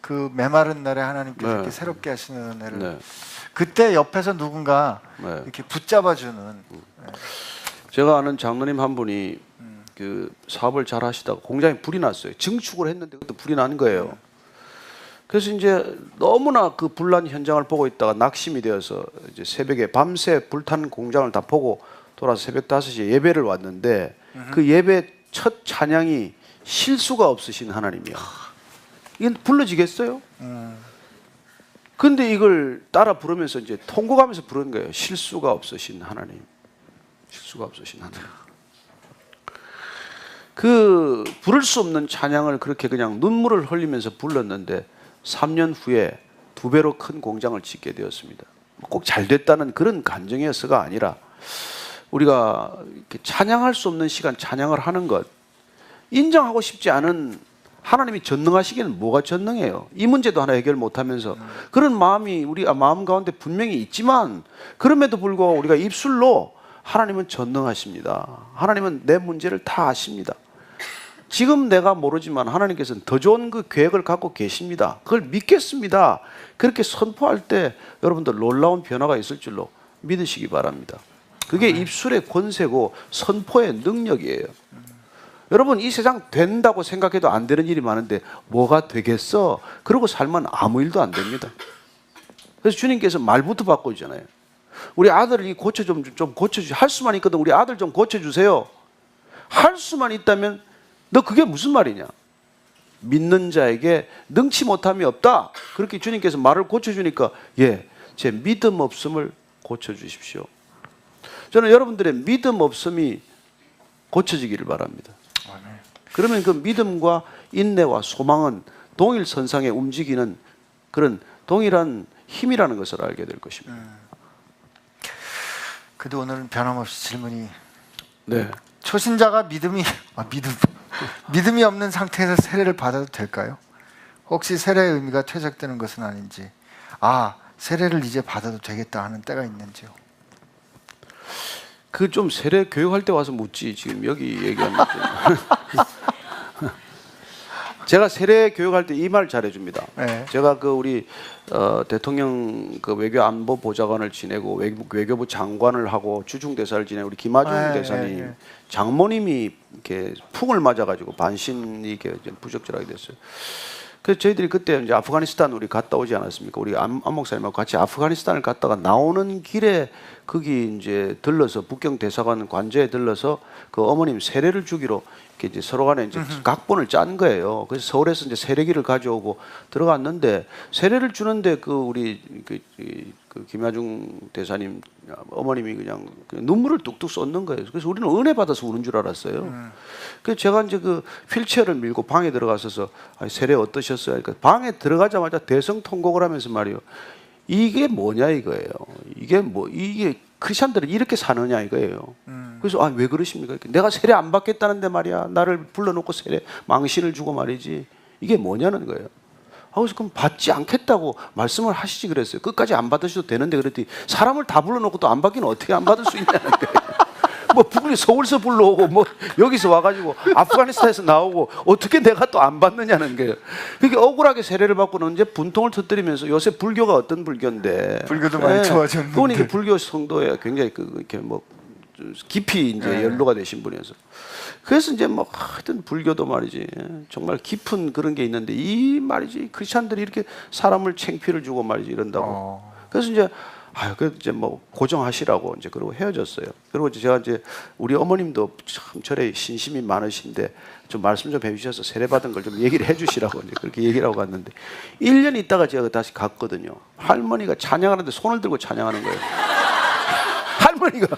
그 메마른 날에 하나님께서 이렇게 새롭게 하시는 은혜를 그때 옆에서 누군가 이렇게 붙잡아주는
제가 아는 장로님 한 분이 그 사업을 잘 하시다가 공장에 불이 났어요. 증축을 했는데 그때 불이 난 거예요. 그래서 이제 너무나 그 불난 현장을 보고 있다가 낙심이 되어서 이제 새벽에 밤새 불타는 공장을 다 보고 돌아서 새벽 5시에 예배를 왔는데 그 예배 첫 찬양이 실수가 없으신 하나님이야. 이건 불러지겠어요? 근데 이걸 따라 부르면서 이제 통곡하면서 부르는 거예요. 실수가 없으신 하나님. 실수가 없으신 하나님. 그 부를 수 없는 찬양을 그렇게 그냥 눈물을 흘리면서 불렀는데 3년 후에 2배로 큰 공장을 짓게 되었습니다. 꼭 잘 됐다는 그런 간증이어서가 아니라 우리가 이렇게 찬양할 수 없는 시간 찬양을 하는 것, 인정하고 싶지 않은 하나님이 전능하시기에는 뭐가 전능해요? 이 문제도 하나 해결 못하면서 그런 마음이 우리 마음 가운데 분명히 있지만 그럼에도 불구하고 우리가 입술로 하나님은 전능하십니다. 하나님은 내 문제를 다 아십니다. 지금 내가 모르지만 하나님께서는 더 좋은 그 계획을 갖고 계십니다. 그걸 믿겠습니다. 그렇게 선포할 때 여러분들 놀라운 변화가 있을 줄로 믿으시기 바랍니다. 그게 입술의 권세고 선포의 능력이에요. 여러분 이 세상 된다고 생각해도 안 되는 일이 많은데 뭐가 되겠어? 그러고 살면 아무 일도 안 됩니다. 그래서 주님께서 말부터 바꿔주잖아요. 우리 아들이 고쳐 좀 고쳐주세요. 할 수만 있거든 우리 아들 좀 고쳐주세요. 할 수만 있다면 너 그게 무슨 말이냐? 믿는 자에게 능치 못함이 없다. 그렇게 주님께서 말을 고쳐주니까 제 믿음 없음을 고쳐주십시오. 저는 여러분들의 믿음 없음이 고쳐지기를 바랍니다. 그러면 그 믿음과 인내와 소망은 동일선상에 움직이는 그런 동일한 힘이라는 것을 알게 될 것입니다.
그래도 오늘은 변함없이 질문이 초신자가 믿음이 없는 상태에서 세례를 받아도 될까요? 혹시 세례의 의미가 퇴색되는 것은 아닌지 세례를 이제 받아도 되겠다 하는 때가 있는지요?
그 좀 세례 교육할 때 와서 묻지 지금 여기 얘기하는 제가 세례 교육할 때 이 말 잘해줍니다. 제가 그 우리 대통령 그 외교안보 보좌관을 지내고 외교부 장관을 하고 주중대사를 지내고 우리 김하중 대사님 장모님이 이렇게 풍을 맞아가지고 반신이 이렇게 부적절하게 됐어요. 그래서 저희들이 그때 이제 아프가니스탄 우리 갔다 오지 않았습니까? 우리 안 목사님하고 같이 아프가니스탄을 갔다가 나오는 길에 거기 이제 들러서 북경 대사관 관저에 들러서 그 어머님 세례를 주기로 이렇게 이제 서로 간에 이제 각본을 짠 거예요. 그래서 서울에서 이제 세례기를 가져오고 들어갔는데 세례를 주는데 그 우리 그 김하중 대사님 어머님이 그냥 눈물을 뚝뚝 쏟는 거예요. 그래서 우리는 은혜 받아서 우는 줄 알았어요. 그래서 제가 이제 그 휠체어를 밀고 방에 들어가서 세례 어떠셨어요? 그러니까 방에 들어가자마자 대성통곡을 하면서 말이요. 이게 뭐냐 이거예요. 이게 크리스천들은 이렇게 사느냐 이거예요. 그래서 왜 그러십니까? 내가 세례 안 받겠다는데 말이야. 나를 불러놓고 세례 망신을 주고 말이지. 이게 뭐냐는 거예요. 그래서 그럼 받지 않겠다고 말씀을 하시지 그랬어요. 끝까지 안 받으셔도 되는데 그랬더니 사람을 다 불러놓고 또 안 받기는 어떻게 안 받을 수 있냐는 거예요. 뭐 서울서 불러오고 뭐 여기서 와가지고 아프가니스탄에서 나오고 어떻게 내가 또 안 받느냐는 거예요. 그게 억울하게 세례를 받고는 이제 분통을 터뜨리면서 요새 불교가 어떤 불교인데
불교도 많이 좋아졌는데
그분이 불교 성도에 굉장히 이렇게 뭐 깊이 이제 연로가 되신 분이어서 그래서 이제 뭐 하여튼 불교도 말이지 정말 깊은 그런 게 있는데 이 말이지 크리스천들이 이렇게 사람을 창피를 주고 말이지 이런다고 그래서 이제 그 이제 뭐 고정하시라고 이제 그러고 헤어졌어요. 그리고 제가 이제 우리 어머님도 참 절에 신심이 많으신데 좀 말씀 좀 해주셔서 세례 받은 걸 좀 얘기를 해주시라고 이제 그렇게 얘기를 하고 갔는데 1년 있다가 제가 다시 갔거든요. 할머니가 찬양하는데 손을 들고 찬양하는 거예요. 할머니가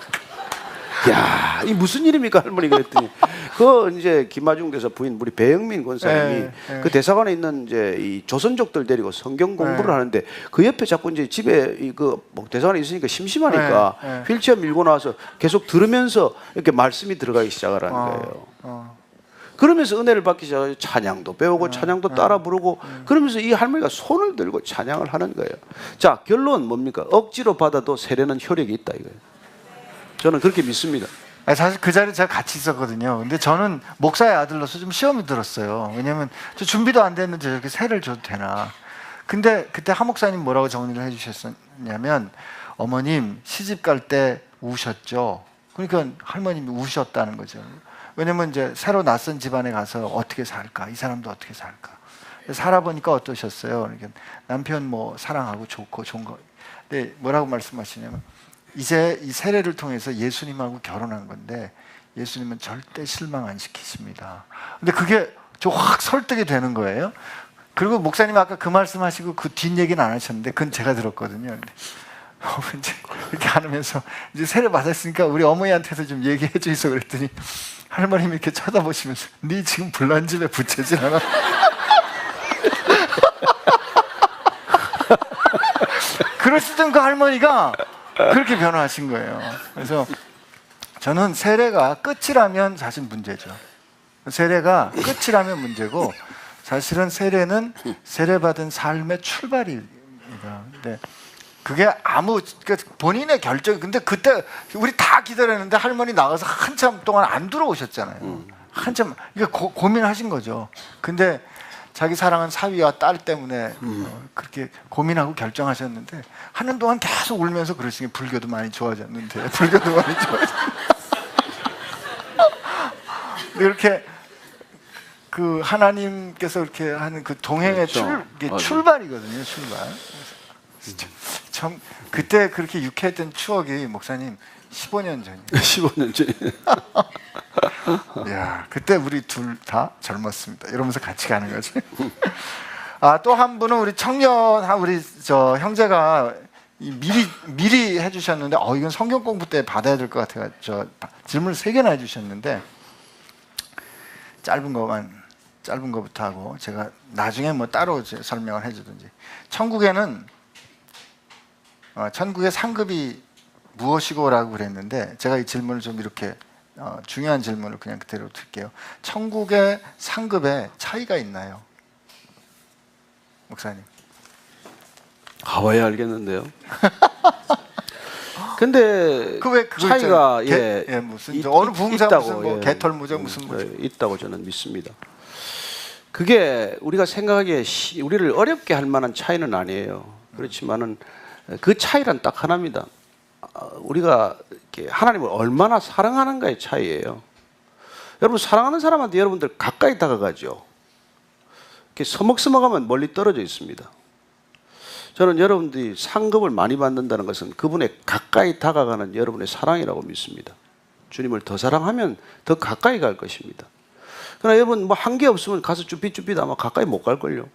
야, 이 무슨 일입니까 할머니가 그랬더니 그 이제 김하중 대사 부인 우리 배영민 권사님이 그 대사관에 있는 이제 이 조선족들 데리고 성경 공부를 하는데 그 옆에 자꾸 이제 집에 뭐 대사관에 있으니까 심심하니까 휠체어 밀고 나와서 계속 들으면서 이렇게 말씀이 들어가기 시작하라는 거예요. 그러면서 은혜를 받기 시작해서 찬양도 배우고 찬양도 따라 부르고 그러면서 이 할머니가 손을 들고 찬양을 하는 거예요. 자, 결론 뭡니까? 억지로 받아도 세례는 효력이 있다 이거예요. 저는 그렇게 믿습니다.
사실 그 자리에 제가 같이 있었거든요. 근데 저는 목사의 아들로서 좀 시험이 들었어요. 왜냐면 저 준비도 안 됐는데 저렇게 세례를 줘도 되나. 근데 그때 하 목사님 뭐라고 정리를 해주셨냐면 어머님 시집 갈 때 우셨죠. 그러니까 할머님이 우셨다는 거죠. 왜냐면 이제 새로 낯선 집안에 가서 어떻게 살까? 이 사람도 어떻게 살까? 살아보니까 어떠셨어요? 그러니까 남편 뭐 사랑하고 좋고 좋은 거. 근데 뭐라고 말씀하시냐면 이제 이 세례를 통해서 예수님하고 결혼한 건데 예수님은 절대 실망 안 시키십니다. 근데 그게 저 확 설득이 되는 거예요. 그리고 목사님 아까 그 말씀하시고 그 뒷얘기는 안 하셨는데 그건 제가 들었거든요. 근데 이제 이렇게 하면서 이제 세례 받았으니까 우리 어머니한테도 좀 얘기해 주이소 그랬더니 할머님이 이렇게 쳐다보시면서 네 지금 불난 집에 부채질 않아? 그러시던 그 할머니가 그렇게 변화하신 거예요. 그래서 저는 세례가 끝이라면 사실 문제죠. 세례가 끝이라면 문제고 사실은 세례는 세례받은 삶의 출발입니다. 근데 그게 본인의 결정. 근데 그때 우리 다 기다렸는데 할머니 나가서 한참 동안 안 들어오셨잖아요. 한참 고민하신 거죠. 근데 자기 사랑한 사위와 딸 때문에 그렇게 고민하고 결정하셨는데 하는 동안 계속 울면서 그러시니 불교도 많이 좋아졌는데 불교도 많이 좋아졌는데 이렇게 그 하나님께서 이렇게 하는 그 동행의
그렇죠.
출발이거든요. 출발. 참 그때 그렇게 유쾌했던 추억이 목사님 15년 전이에요.
15년 전에.
야, 그때 우리 둘 다 젊었습니다. 이러면서 같이 가는 거지. 또 한 분은 우리 청년 우리 저 형제가 미리 해주셨는데 이건 성경 공부 때 받아야 될 것 같아요. 저 질문을 3개나 해주셨는데 짧은 거부터 하고 제가 나중에 뭐 따로 설명을 해주든지. 천국의 상급이 무엇이고라고 그랬는데 제가 이 질문을 좀 이렇게 중요한 질문을 그냥 그대로 드릴게요. 천국의 상급에 차이가 있나요? 목사님.
가봐야 알겠는데요. 근데 차이가
무슨 어느 부흥사 무슨 뭐 개털무저 무슨
있다고 저는 믿습니다. 그게 우리가 생각하기에 우리를 어렵게 할 만한 차이는 아니에요. 그렇지만은 그 차이란 딱 하나입니다. 우리가 하나님을 얼마나 사랑하는가의 차이예요. 여러분 사랑하는 사람한테 여러분들 가까이 다가가죠. 이렇게 서먹서먹하면 멀리 떨어져 있습니다. 저는 여러분들이 상급을 많이 받는다는 것은 그분의 가까이 다가가는 여러분의 사랑이라고 믿습니다. 주님을 더 사랑하면 더 가까이 갈 것입니다. 그러나 여러분 뭐 한 게 없으면 가서 쭈삣쭈삣 아마 가까이 못 갈걸요.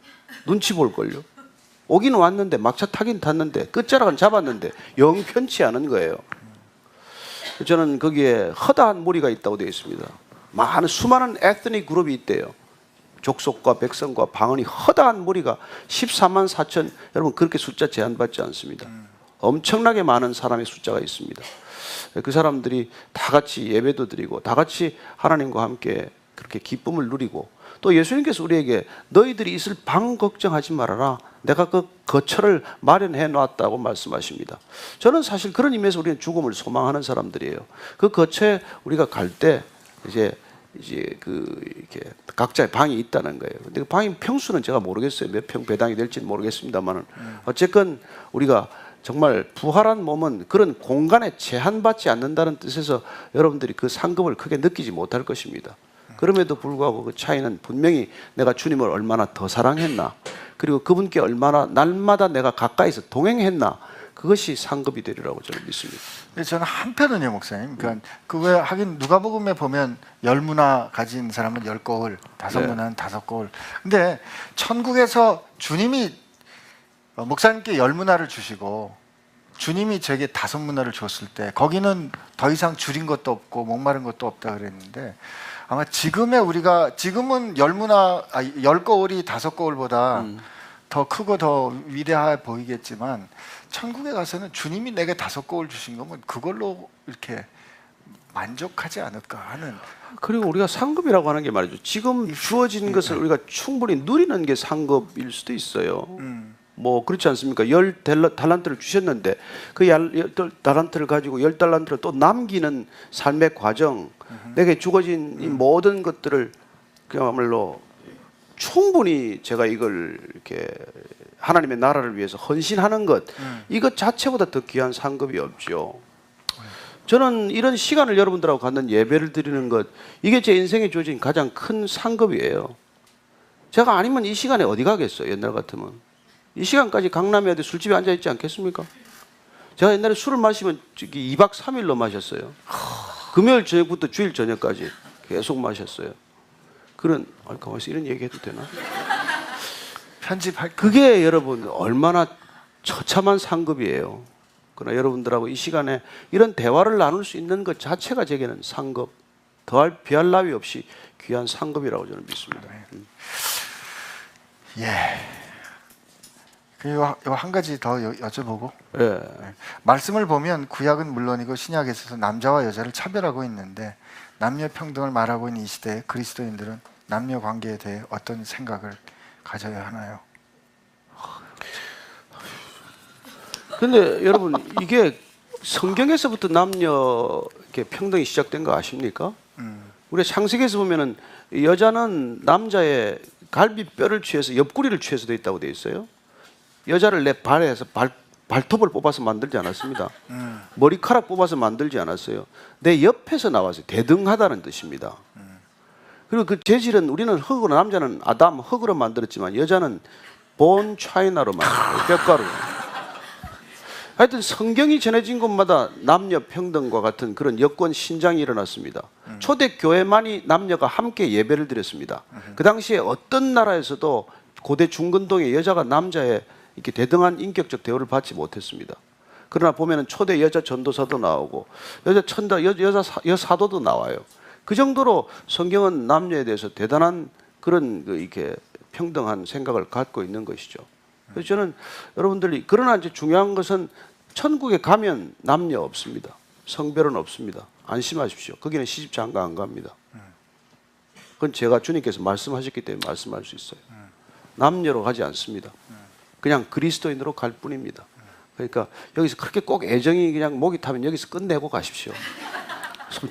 눈치 볼걸요. 오긴 왔는데 막차 타긴 탔는데 끝자락은 잡았는데 영 편치 않은 거예요. 저는 거기에 허다한 무리가 있다고 되어 있습니다. 수많은 에스닉 그룹이 있대요. 족속과 백성과 방언이 허다한 무리가 14만 4천, 여러분 그렇게 숫자 제한받지 않습니다. 엄청나게 많은 사람의 숫자가 있습니다. 그 사람들이 다 같이 예배도 드리고 다 같이 하나님과 함께 그렇게 기쁨을 누리고 또 예수님께서 우리에게 너희들이 있을 방 걱정하지 말아라. 내가 그 거처를 마련해 놨다고 말씀하십니다. 저는 사실 그런 의미에서 우리는 죽음을 소망하는 사람들이에요. 그 거처에 우리가 갈 때 이제 이렇게 각자의 방이 있다는 거예요. 근데 그 방의 평수는 제가 모르겠어요. 몇 평 배당이 될지는 모르겠습니다만은 어쨌건 우리가 정말 부활한 몸은 그런 공간에 제한받지 않는다는 뜻에서 여러분들이 그 상급을 크게 느끼지 못할 것입니다. 그럼에도 불구하고 그 차이는 분명히 내가 주님을 얼마나 더 사랑했나, 그리고 그분께 얼마나 날마다 내가 가까이서 동행했나, 그것이 상급이 되리라고 저는 믿습니다.
근데 저는 한편은요, 목사님. 그러니까 그왜 하긴 누가복음에 보면 10문화 가진 사람은 10거울, 5문화는 5거울. 근데 천국에서 주님이 목사님께 10문화를 주시고 주님이 제게 5문화를 줬을 때 거기는 더 이상 줄인 것도 없고 목마른 것도 없다 그랬는데 아마 지금은 10거울이 5거울보다 더 크고 더 위대해 보이겠지만 천국에 가서는 주님이 내게 5거울 주신 거면 그걸로 이렇게 만족하지 않을까 하는.
그리고 우리가 상급이라고 하는 게 말이죠. 지금 주어진 것을 우리가 충분히 누리는 게 상급일 수도 있어요. 뭐 그렇지 않습니까? 10달란트를 주셨는데 그 10달란트를 가지고 10달란트를 또 남기는 삶의 과정, 내게 주어진 이 모든 것들을 그야말로 충분히 제가 이걸 이렇게 하나님의 나라를 위해서 헌신하는 것, 이것 자체보다 더 귀한 상급이 없죠. 저는 이런 시간을 여러분들하고 갖는 예배를 드리는 것, 이게 제 인생에 주어진 가장 큰 상급이에요. 제가 아니면 이 시간에 어디 가겠어요? 옛날 같으면 이 시간까지 강남에 어디 술집에 앉아 있지 않겠습니까? 제가 옛날에 술을 마시면 2박 3일로 마셨어요. 금요일 저녁부터 주일 저녁까지 계속 마셨어요. 그런, 가만있어, 이런 얘기 해도 되나?
편집할
그게 여러분 얼마나 처참한 상급이에요. 그러나 여러분들하고 이 시간에 이런 대화를 나눌 수 있는 것 자체가 제게는 상급, 더할 비할 나위 없이 귀한 상급이라고 저는 믿습니다.
예. 그리고 한 가지 더 여쭤보고.
예.
말씀을 보면 구약은 물론이고 신약에 있어서 남자와 여자를 차별하고 있는데 남녀 평등을 말하고 있는 이 시대에 그리스도인들은 남녀 관계에 대해 어떤 생각을 가져야 하나요?
근데 여러분 이게 성경에서부터 남녀 이렇게 평등이 시작된 거 아십니까? 우리 창세기에서 보면은 여자는 남자의 갈비뼈를 취해서 옆구리를 취해서 돼 있다고 돼 있어요. 여자를 내 발에서 발톱을 뽑아서 만들지 않았습니다. 머리카락 뽑아서 만들지 않았어요. 내 옆에서 나왔어요. 대등하다는 뜻입니다. 그리고 그 재질은 우리는 흙으로, 남자는 아담 흙으로 만들었지만 여자는 본 차이나로 만들어요. 뼈가루. 하여튼 성경이 전해진 곳마다 남녀 평등과 같은 그런 여권 신장이 일어났습니다. 초대교회만이 남녀가 함께 예배를 드렸습니다. 그 당시에 어떤 나라에서도 고대 중근동의 여자가 남자의 이렇게 대등한 인격적 대우를 받지 못했습니다. 그러나 보면은 초대 여자 전도사도 나오고 여자 사도도 나와요. 그 정도로 성경은 남녀에 대해서 대단한 그런 이렇게 평등한 생각을 갖고 있는 것이죠. 그래서 저는 여러분들이, 그러나 이제 중요한 것은 천국에 가면 남녀 없습니다. 성별은 없습니다. 안심하십시오. 거기는 시집 장가 안 갑니다. 그건 제가 주님께서 말씀하셨기 때문에 말씀할 수 있어요. 남녀로 가지 않습니다. 그냥 그리스도인으로 갈 뿐입니다. 그러니까 여기서 그렇게 꼭 애정이 그냥 목이 타면 여기서 끝내고 가십시오.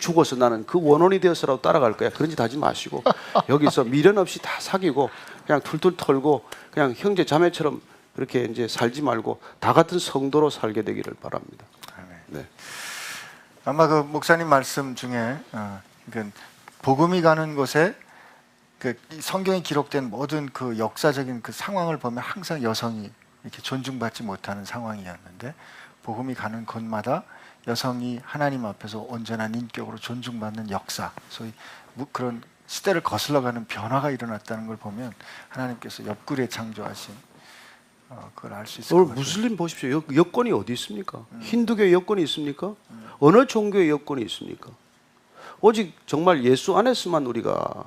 죽어서 나는 그 원혼이 되어서라도 따라갈 거야, 그런 짓 하지 마시고 여기서 미련 없이 다 사귀고 그냥 툴툴 털고 그냥 형제 자매처럼 그렇게 이제 살지 말고 다 같은 성도로 살게 되기를 바랍니다. 네.
아마 그 목사님 말씀 중에 그러니까 복음이 가는 곳에 그 성경에 기록된 모든 그 역사적인 그 상황을 보면 항상 여성이 이렇게 존중받지 못하는 상황이었는데 복음이 가는 곳마다 여성이 하나님 앞에서 온전한 인격으로 존중받는 역사, 소위 그런 시대를 거슬러가는 변화가 일어났다는 걸 보면 하나님께서 옆구리에 창조하신 그걸 알 수 있을 것 같아요.
무슬림 보십시오. 여권이 어디 있습니까? 힌두교의 여권이 있습니까? 어느 종교의 여권이 있습니까? 오직 정말 예수 안에서만 우리가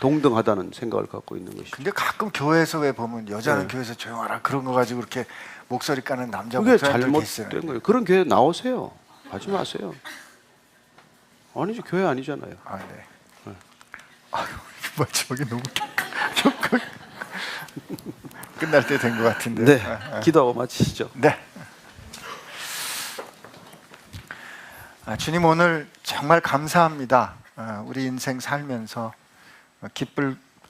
동등하다는 생각을 갖고 있는 것이죠.
근데 가끔 교회에서 왜 보면 여자는 교회에서 조용하라 그런 거 가지고 그렇게 목소리 까는 남자
그게
목사님들 계시잖아요.
잘못된 거예요. 그런 교회 나오세요. 하지 마세요. 아니죠. 교회 아니잖아요.
아, 네. 아유, 마지막에 너무 끝날 때 된 것 같은데.
네, 기도하고 마치시죠.
네. 주님 오늘 정말 감사합니다. 우리 인생 살면서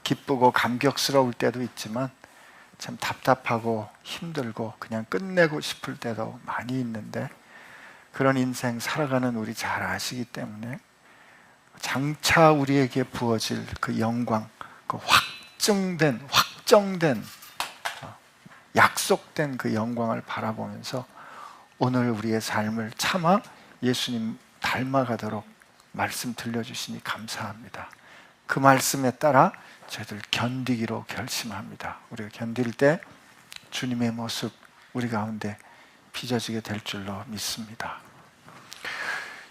기쁘고 감격스러울 때도 있지만 참 답답하고 힘들고 그냥 끝내고 싶을 때도 많이 있는데 그런 인생 살아가는 우리 잘 아시기 때문에 장차 우리에게 부어질 그 영광, 그 확정된 약속된 그 영광을 바라보면서 오늘 우리의 삶을 차마 예수님 닮아가도록 말씀 들려주시니 감사합니다. 그 말씀에 따라 저희들 견디기로 결심합니다. 우리가 견딜 때 주님의 모습 우리 가운데 빚어지게 될 줄로 믿습니다.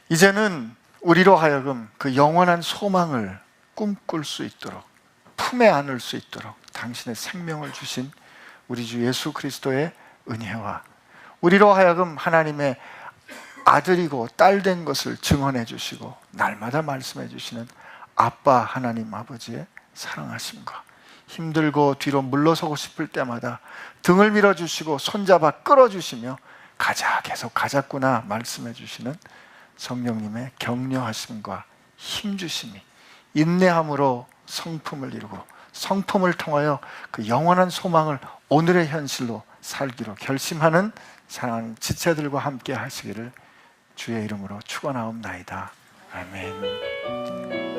이제는 우리로 하여금 그 영원한 소망을 꿈꿀 수 있도록, 품에 안을 수 있도록 당신의 생명을 주신 우리 주 예수 그리스도의 은혜와 우리로 하여금 하나님의 아들이고 딸 된 것을 증언해 주시고 날마다 말씀해 주시는 아빠 하나님 아버지의 사랑하심과 힘들고 뒤로 물러서고 싶을 때마다 등을 밀어주시고 손잡아 끌어주시며 가자, 계속 가자꾸나 말씀해 주시는 성령님의 격려하심과 힘주심이 인내함으로 성품을 이루고 성품을 통하여 그 영원한 소망을 오늘의 현실로 살기로 결심하는 사랑하는 지체들과 함께 하시기를 주의 이름으로 축원하옵나이다. 아멘.